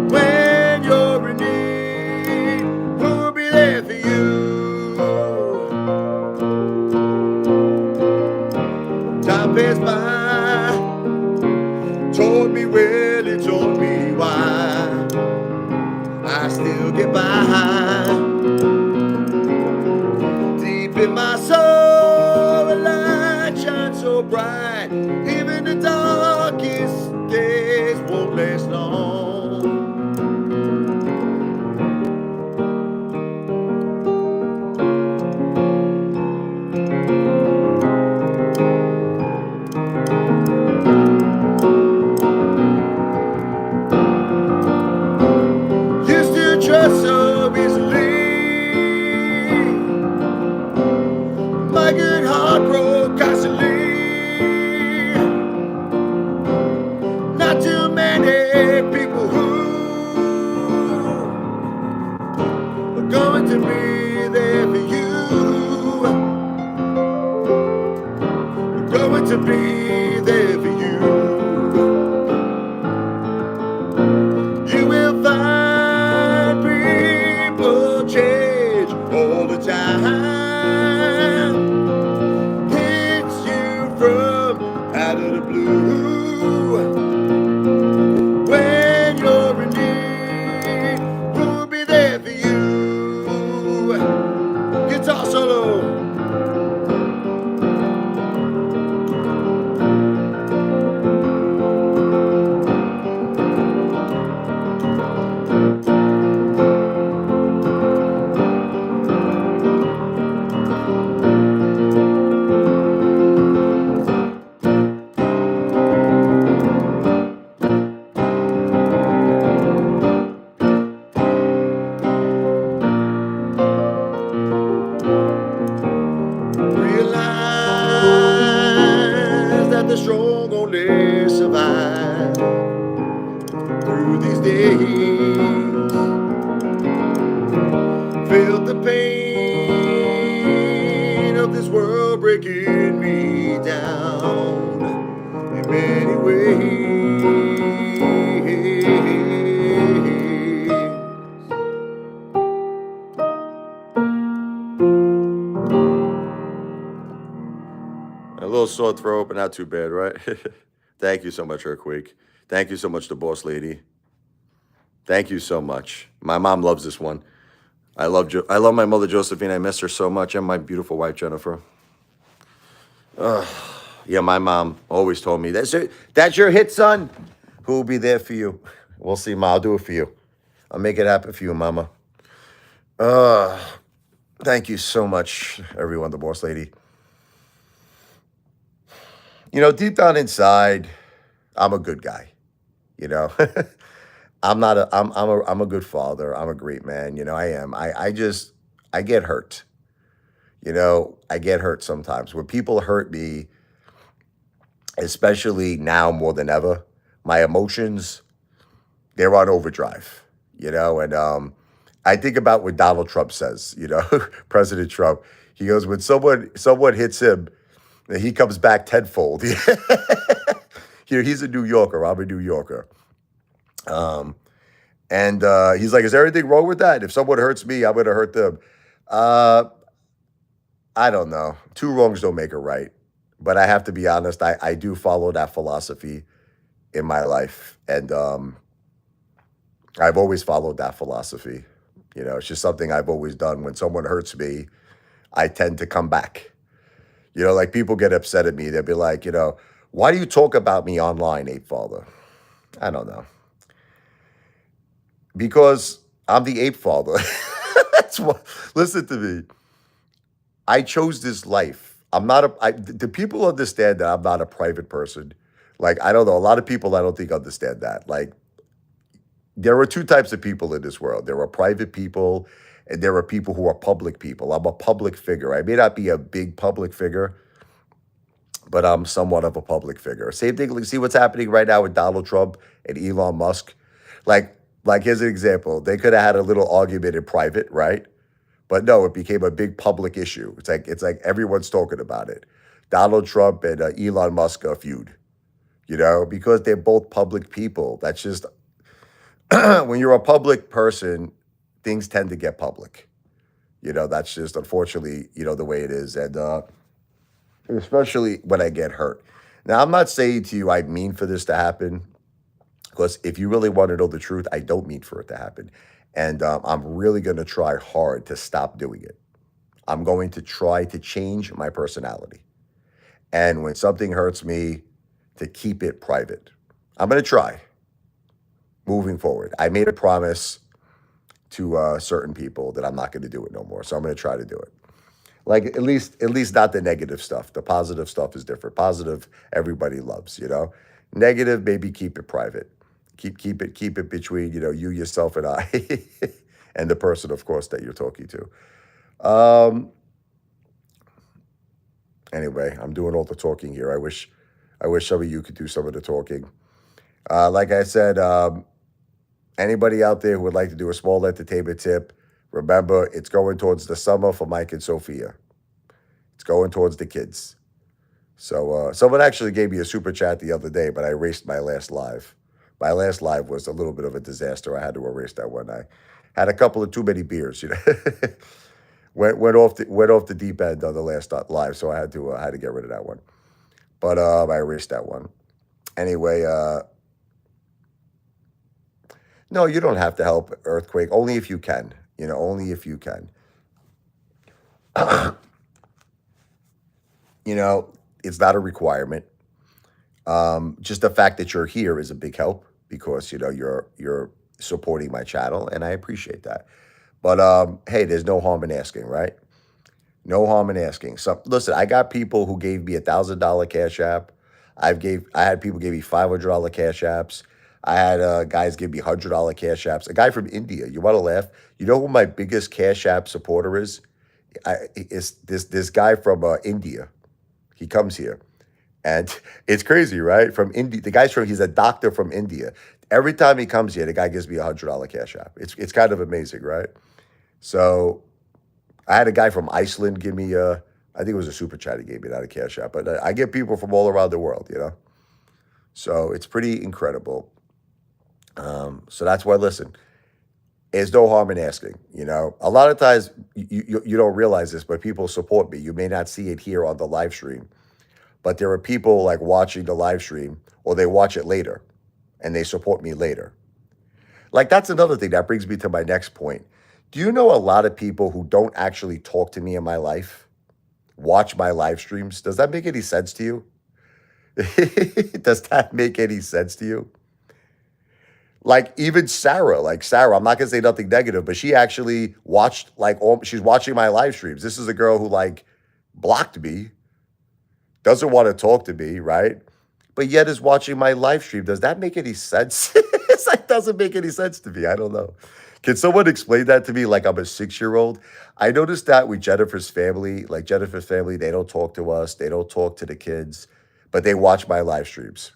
When you're in need, who'll be there for you? Time passed by, told me well, it told me why. I still get by. Deep in my soul, a light shines so bright. Even the darkest days won't last long. Used to trust so easily. My good heart broke constantly. Not too many people who are going to be there for you. Are going to be there for you. You will find people change all the time. blue. When you're in need, we'll be there for you. Guitar solo. Realize that the strong only survive through these days. Feel the pain of this world breaking me down in many ways. A little sore throat, but not too bad, right? Thank you so much, Earthquake. Thank you so much, the boss lady. Thank you so much. My mom loves this one. I love my mother Josephine. I miss her so much, and my beautiful wife Jennifer. Yeah, my mom always told me that's it. That's your hit, son. Who will be there for you? We'll see, Ma. I'll do it for you. I'll make it happen for you, Mama. Thank you so much, everyone, the boss lady. You know, deep down inside, I'm a good guy. You know, I'm a good father. I'm a great man. You know, I am. I get hurt. You know, I get hurt sometimes. When people hurt me, especially now more than ever, my emotions, they're on overdrive, you know, and I think about what Donald Trump says, you know, President Trump. He goes, when someone hits him, he comes back tenfold. You know, he's a New Yorker. I'm a New Yorker. Um, and he's like, is there anything wrong with that? If someone hurts me, I'm going to hurt them. Uh, I don't know. Two wrongs don't make a right. But I have to be honest, I do follow that philosophy in my life. And I've always followed that philosophy. You know, it's just something I've always done. When someone hurts me, I tend to come back. You know, like people get upset at me. They'll be like, you know, why do you talk about me online, Apefather? I don't know. Because I'm the Apefather. That's what, listen to me. I chose this life. I'm not a, I, do people understand that I'm not a private person? Like, I don't know. A lot of people I don't think understand that. Like, there are two types of people in this world. There are private people and there are people who are public people. I'm a public figure. I may not be a big public figure, but I'm somewhat of a public figure. Same thing, like, see what's happening right now with Donald Trump and Elon Musk? Like, like here's an example. They could have had a little argument in private, right? But no, it became a big public issue. It's like everyone's talking about it. Donald Trump and Elon Musk are feud, you know, because they're both public people. That's just when you're a public person, things tend to get public. You know, that's just unfortunately, you know, the way it is. And especially when I get hurt. Now, I'm not saying to you I mean for this to happen, because if you really want to know the truth, I don't mean for it to happen. And I'm really going to try hard to stop doing it. I'm going to try to change my personality. And when something hurts me, to keep it private. I'm going to try moving forward. I made a promise to certain people that I'm not going to do it no more. So I'm going to try to do it. Like at least not the negative stuff. The positive stuff is different. Positive everybody loves, you know. Negative, maybe keep it private. Keep it between, you know, you, yourself, and I, and the person, of course, that you're talking to. Anyway, I'm doing all the talking here. I wish some of you could do some of the talking. Like I said, anybody out there who would like to do a small entertainment tip, remember it's going towards the summer for Mike and Sophia. It's going towards the kids. So someone actually gave me a super chat the other day, but I erased my last live. My last live was a little bit of a disaster. I had to erase that one. I had a couple of too many beers, you know. went off the deep end on the last live, so I had to get rid of that one. But I erased that one. Anyway, no, you don't have to help Earthquake. Only if you can. Only if you can. you know, it's not a requirement. Just the fact that you're here is a big help because you're supporting my channel, and I appreciate that. But hey, there's no harm in asking, right? No harm in asking. So listen, I got people who gave me $1,000 cash app. I had people give me $500 cash apps. I had guys give me $100 cash apps. A guy from India. You want to laugh? You know who my biggest cash app supporter is? Is this guy from India. He comes here, and it's crazy, right? From India, he's a doctor from India. Every time he comes here, the guy gives me $100 cash app. It's kind of amazing, right? So I had a guy from Iceland give me I think it was a super chat he gave me, not a cash app. But I get people from all around the world. So it's pretty incredible. So that's why, listen, there's no harm in asking. A lot of times you don't realize this, but people support me. You may not see it here on the live stream, but there are people like watching the live stream, or they watch it later and they support me later. Like, that's another thing that brings me to my next point. Do you know a lot of people who don't actually talk to me in my life watch my live streams? Does that make any sense to you? Does that make any sense to you? Like, even Sarah, I'm not gonna say nothing negative, but she actually watched, she's watching my live streams. This is a girl who blocked me, doesn't want to talk to me, right? But yet is watching my live stream. Does that make any sense? It's like, doesn't make any sense to me. I don't know. Can someone explain that to me like I'm a 6-year-old? I noticed that with Jennifer's family. Like, Jennifer's family, they don't talk to us. They don't talk to the kids, but they watch my live streams.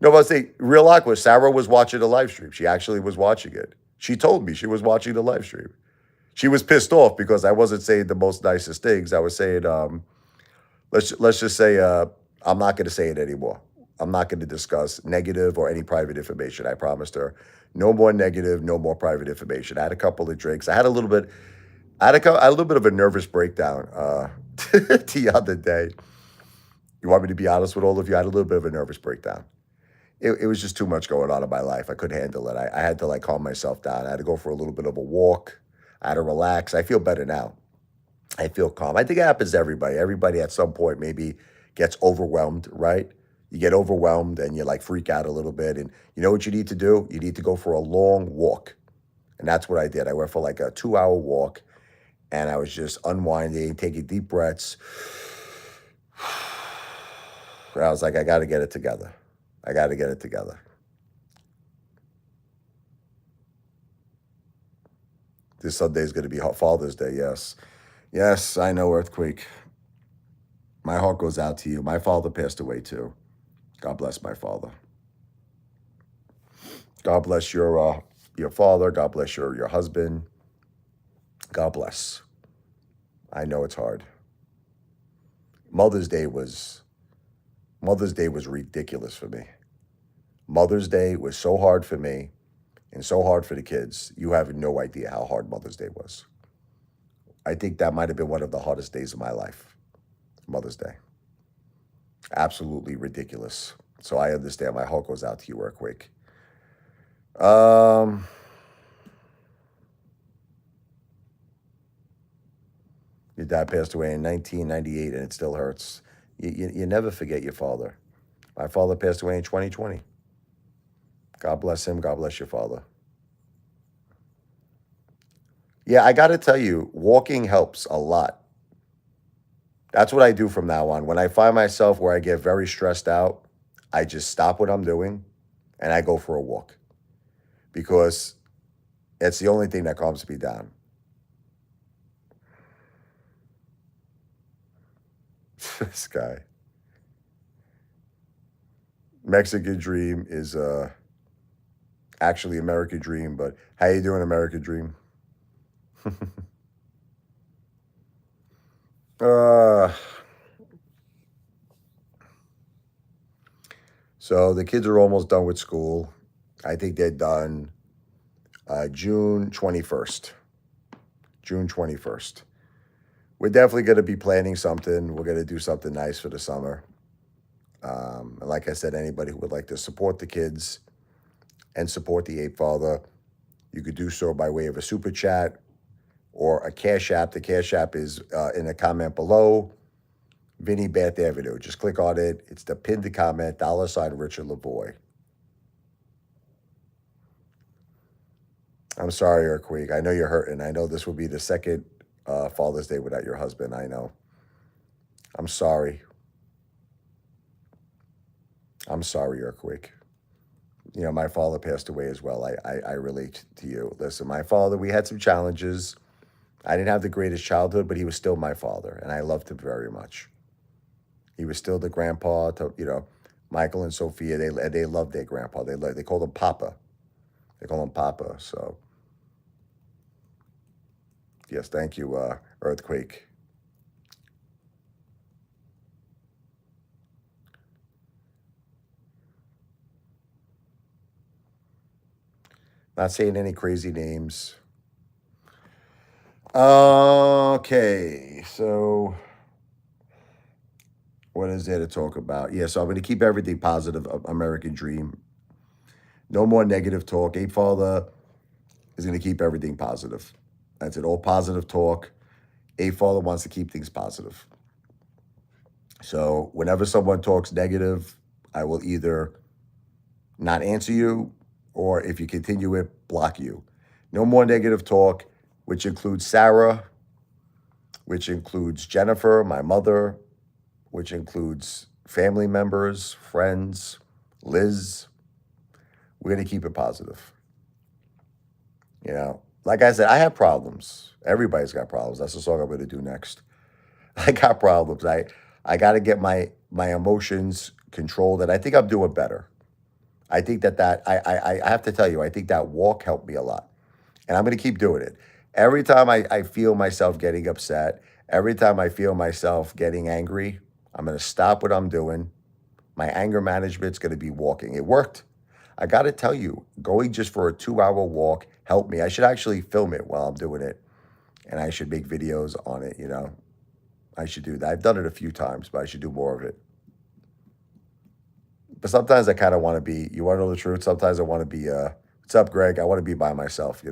No, but I say, real awkward. Sarah was watching the live stream. She actually was watching it. She told me she was watching the live stream. She was pissed off because I wasn't saying the most nicest things. I was saying, let's just say, I'm not going to say it anymore. I'm not going to discuss negative or any private information. I promised her no more negative, no more private information. I had a couple of drinks. I had a little bit of a nervous breakdown the other day. You want me to be honest with all of you? I had a little bit of a nervous breakdown. It was just too much going on in my life. I couldn't handle it. I had to calm myself down. I had to go for a little bit of a walk. I had to relax. I feel better now. I feel calm. I think it happens to everybody. Everybody at some point maybe gets overwhelmed, right? You get overwhelmed and you freak out a little bit. And you know what you need to do? You need to go for a long walk. And that's what I did. I went for a 2-hour walk, and I was just unwinding, taking deep breaths. And I was like, I got to get it together. I got to get it together. This Sunday is going to be Father's Day, yes. Yes, I know, Earthquake. My heart goes out to you. My father passed away too. God bless my father. God bless your father. God bless your husband. God bless. I know it's hard. Mother's Day was ridiculous for me. Mother's Day was so hard for me and so hard for the kids. You have no idea how hard Mother's Day was. I think that might have been one of the hardest days of my life. Mother's Day. Absolutely ridiculous. So I understand. My heart goes out to you, Earthquake. Your dad passed away in 1998, and it still hurts. You never forget your father. My father passed away in 2020. God bless him. God bless your father. Yeah, I got to tell you, walking helps a lot. That's what I do from now on. When I find myself where I get very stressed out, I just stop what I'm doing and I go for a walk, because it's the only thing that calms me down. This guy. Mexican Dream is actually American Dream, but how you doing, American Dream? So the kids are almost done with school. I think they're done June 21st. June 21st. We're definitely going to be planning something. We're going to do something nice for the summer. And like I said, anybody who would like to support the kids and support the Apefather, you could do so by way of a super chat or a Cash App. The Cash App is in the comment below. Vinny Bath Avenue. Just click on it. It's the pinned comment, $ Richard Lavoie. I'm sorry, Earthquake. I know you're hurting. I know this will be the second Father's Day without your husband. I know. I'm sorry. I'm sorry, Earthquake. You know, my father passed away as well. I relate to you. Listen, my father, we had some challenges. I didn't have the greatest childhood, but he was still my father, and I loved him very much. He was still the grandpa to, Michael and Sophia. They loved their grandpa. They called him Papa. They call him Papa. So, yes, thank you, Earthquake. Not saying any crazy names. Okay, so what is there to talk about? Yeah, so I'm going to keep everything positive. American Dream. No more negative talk. Apefather is going to keep everything positive. That's it. All positive talk. Apefather wants to keep things positive. So whenever someone talks negative, I will either not answer you, or if you continue it, block you. No more negative talk, which includes Sarah, which includes Jennifer, my mother, which includes family members, friends, Liz. We're going to keep it positive. Like I said, I have problems. Everybody's got problems. That's the song I'm going to do next. I got problems. I got to get my emotions controlled, and I think I'm doing better. I think that I have to tell you, I think that walk helped me a lot. And I'm going to keep doing it. Every time I feel myself getting upset, every time I feel myself getting angry, I'm going to stop what I'm doing. My anger management's going to be walking. It worked. I got to tell you, going just for a 2-hour walk helped me. I should actually film it while I'm doing it. And I should make videos on it, I should do that. I've done it a few times, but I should do more of it. But sometimes I kind of want to be, you want to know the truth? Sometimes I want to be, what's up, Greg? I want to be by myself,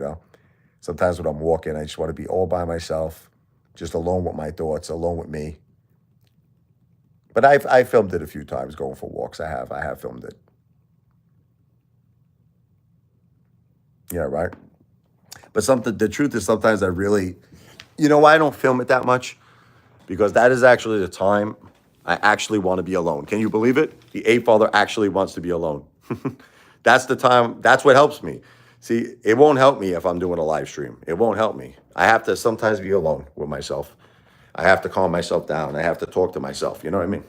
Sometimes when I'm walking, I just want to be all by myself, just alone with my thoughts, alone with me. But I filmed it a few times going for walks. I have filmed it. Yeah, right? But the truth is sometimes I really, why I don't film it that much? Because that is actually the time I actually want to be alone. Can you believe it? The Apefather actually wants to be alone. That's the time. That's what helps me. See, it won't help me if I'm doing a live stream. It won't help me. I have to sometimes be alone with myself. I have to calm myself down. I have to talk to myself. You know what I mean?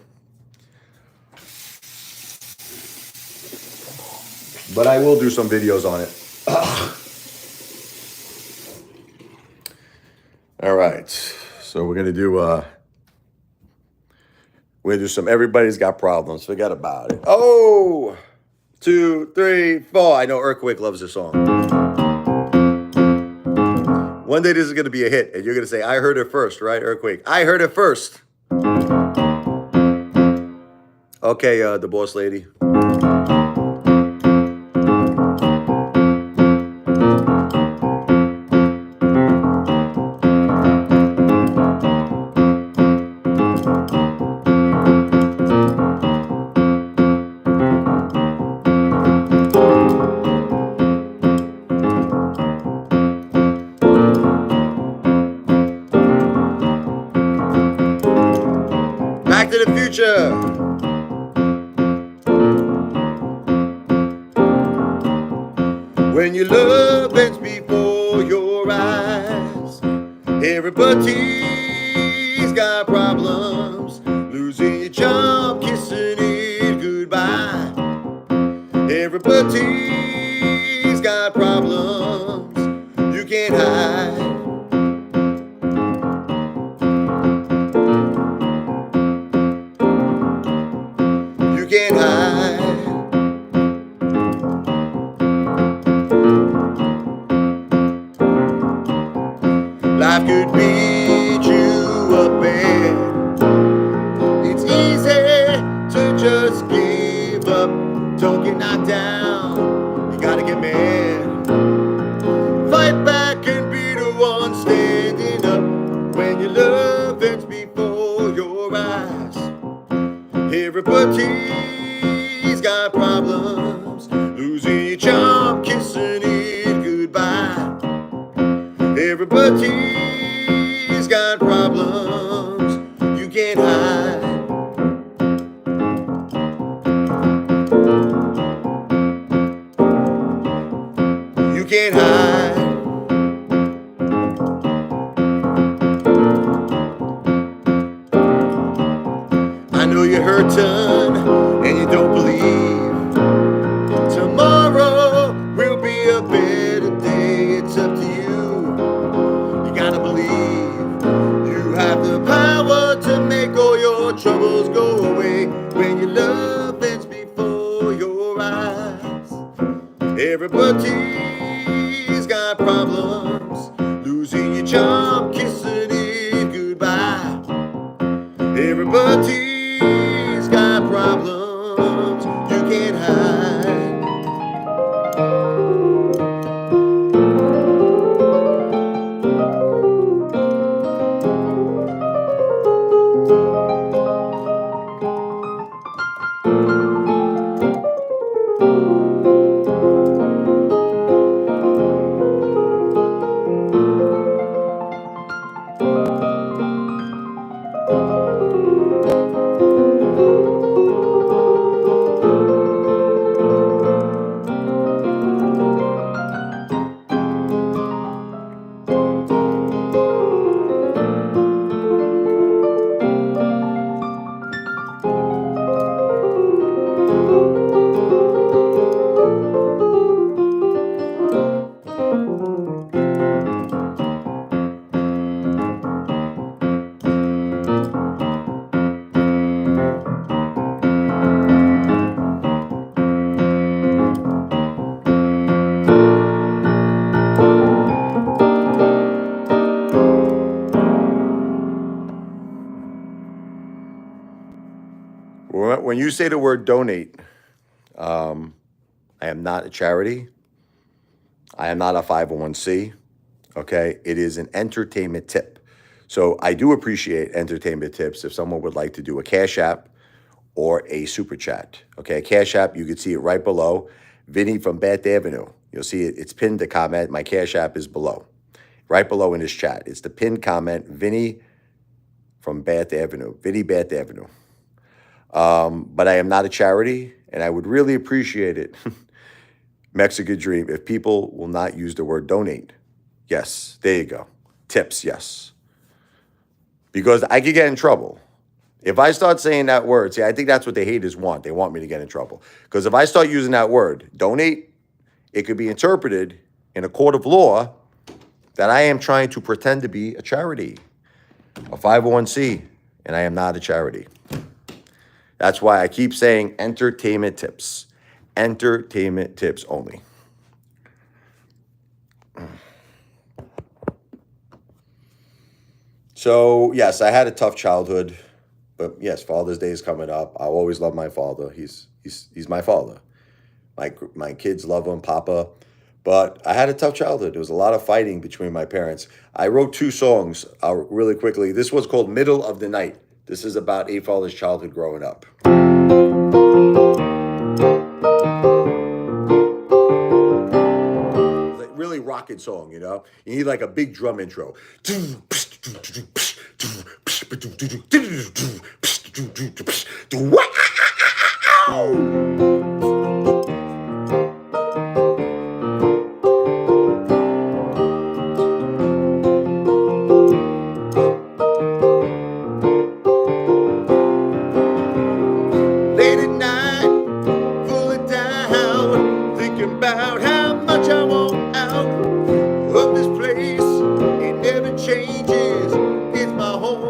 But I will do some videos on it. All right. So we're going to do some Everybody's Got Problems. Forget about it. Oh, 2, 3, 4. I know Earthquake loves this song. One day this is going to be a hit, and you're going to say, I heard it first, right, Earthquake? I heard it first. Okay, the boss lady. Back to the Future. When your love bends before your eyes, everybody's got problems. Losing your job, kissing it goodbye. Everybody's got problems you can't hide. You can't hide. Life could be love ends before your eyes. Everybody's got problems, losing your job, kissing it goodbye. Everybody's got problems you can't hide. You can't hide. I know you're hurting and you don't believe tomorrow will be a better day. It's up to you. You gotta believe you have the power to make all your troubles go away when your love ends before your eyes. Everybody's got problems, losing your job, kissing it goodbye. Everybody's got problems you can't hide. When you say the word donate, I am not a charity. I am not a 501c. Okay. It is an entertainment tip. So I do appreciate entertainment tips if someone would like to do a Cash App or a Super Chat. Okay. Cash App, you can see it right below. Vinny from Bath Avenue. You'll see it. It's pinned to comment. My Cash App is below. Right below in this chat. It's the pinned comment. Vinny from Bath Avenue. Vinny Bath Avenue. But I am not a charity, and I would really appreciate it, Mexican Dream, if people will not use the word donate. Yes, there you go. Tips, yes. Because I could get in trouble. If I start saying that word, see, I think that's what the haters want. They want me to get in trouble. Because if I start using that word, donate, it could be interpreted in a court of law that I am trying to pretend to be a charity, a 501c, and I am not a charity. That's why I keep saying entertainment tips. Entertainment tips only. So, yes, I had a tough childhood. But yes, Father's Day is coming up. I always love my father. He's my father. My kids love him, Papa. But I had a tough childhood. There was a lot of fighting between my parents. I wrote 2 songs really quickly. This was called Middle of the Night. This is about Apefather's childhood growing up. Like really rocking song, you know? You need like a big drum intro. Late at night, pulling down, thinking about how much I want out of this place. It never changes, it's my home.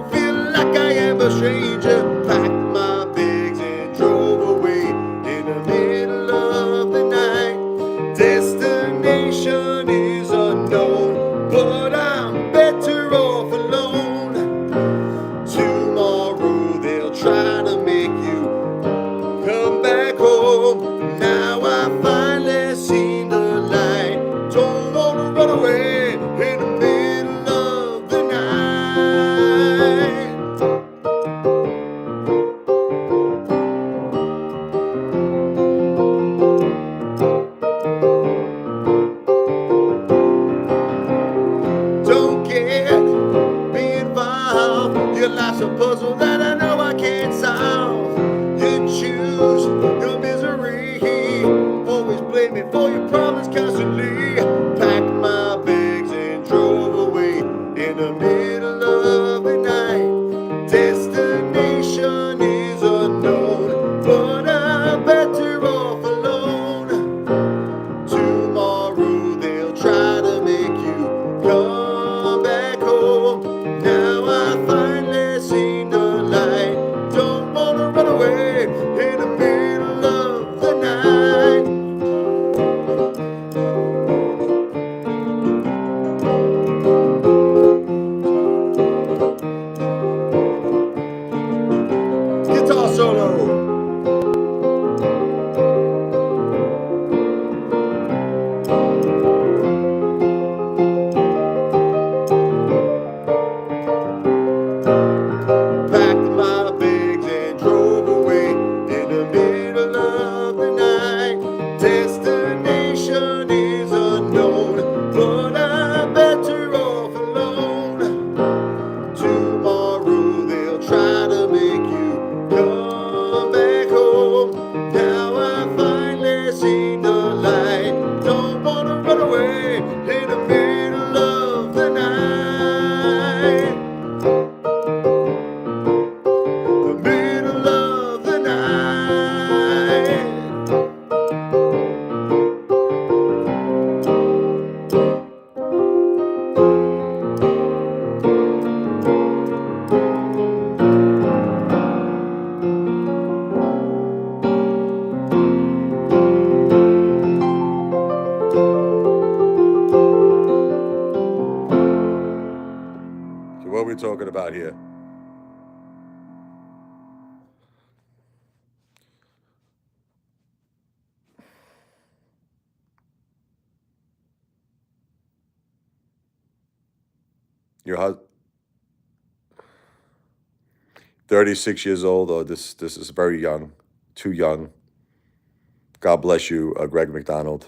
Your life's a puzzle that I know I can't solve. You choose your misery. Always blame me for your problems constantly. Packed my bags and drove away in the middle of the night. Destination is unknown, but I'm better off alone. Tomorrow they'll try to make you come back home. Now I finally seen the light. Don't wanna run away in the middle of the night. Guitar solo. Packed my bags and drove away in the middle of the night. Destination is unknown, but I'm better off alone. Tomorrow they'll try to make you come back home. Now I finally seen the light. Don't wanna run away in the middle of the night. The middle of the night. So what are we talking about here? Your husband, 36 years old. Oh, this is very young, too young. God bless you, Greg McDonald,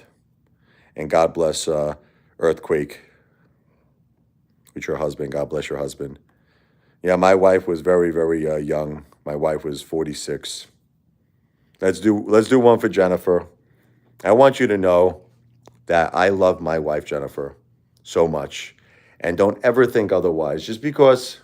and God bless Earthquake with your husband. God bless your husband. Yeah, my wife was very, very young. My wife was 46. Let's do one for Jennifer. I want you to know that I love my wife, Jennifer, so much. And don't ever think otherwise. Just because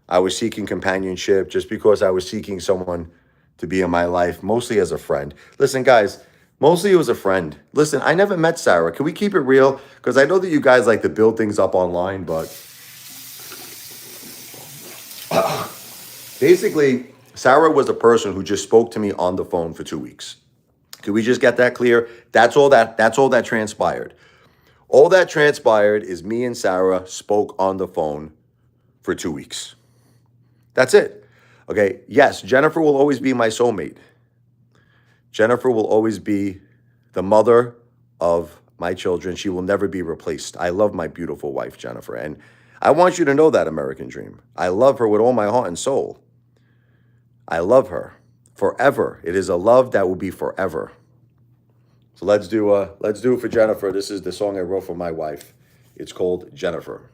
I was seeking companionship, just because I was seeking someone to be in my life, mostly as a friend. Listen, guys, mostly it was a friend. Listen, I never met Sarah. Can we keep it real? Because I know that you guys like to build things up online, but basically, Sarah was a person who just spoke to me on the phone for 2 weeks. Can we just get that clear? That's all that transpired. All that transpired is me and Sarah spoke on the phone for 2 weeks. That's it. Okay, yes, Jennifer will always be my soulmate. Jennifer will always be the mother of my children. She will never be replaced. I love my beautiful wife, Jennifer. And I want you to know that, American Dream. I love her with all my heart and soul. I love her forever. It is a love that will be forever. So let's do it for Jennifer. This is the song I wrote for my wife. It's called Jennifer.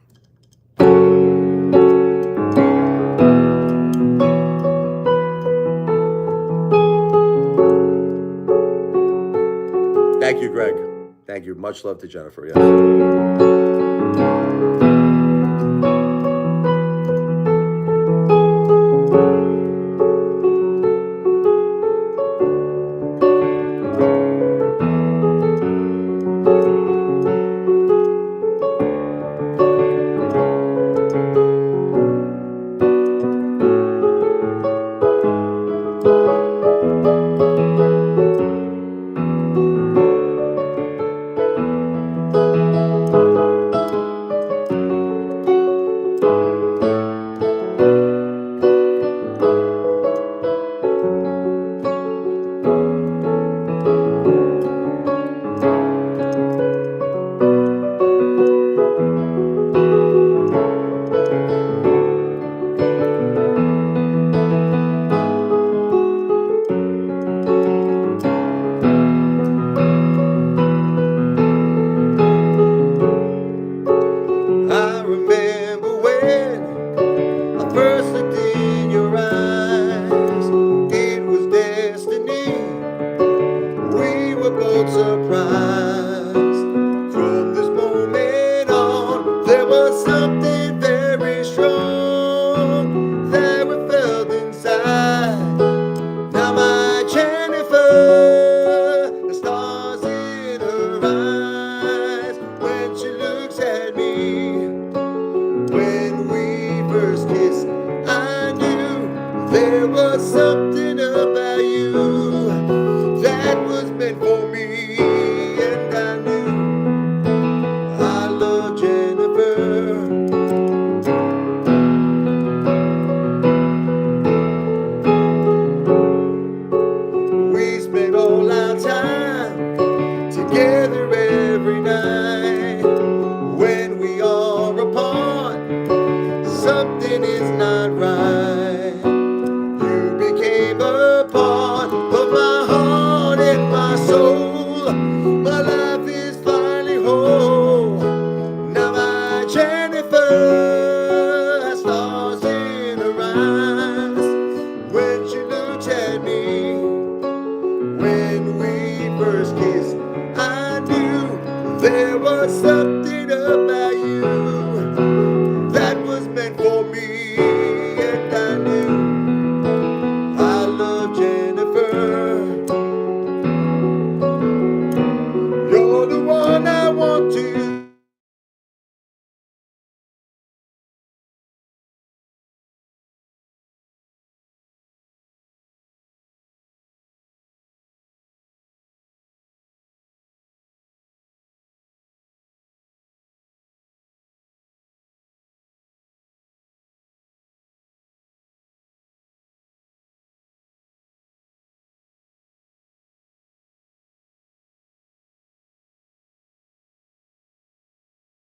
Thank you, Greg. Thank you. Much love to Jennifer. Yes. looked in your eyes, it was destiny. We were both surprised. From this moment on, there was something very strong that we felt inside. Now my Jennifer, the stars in her eyes when she looks at me. When we first kissed, I knew there was something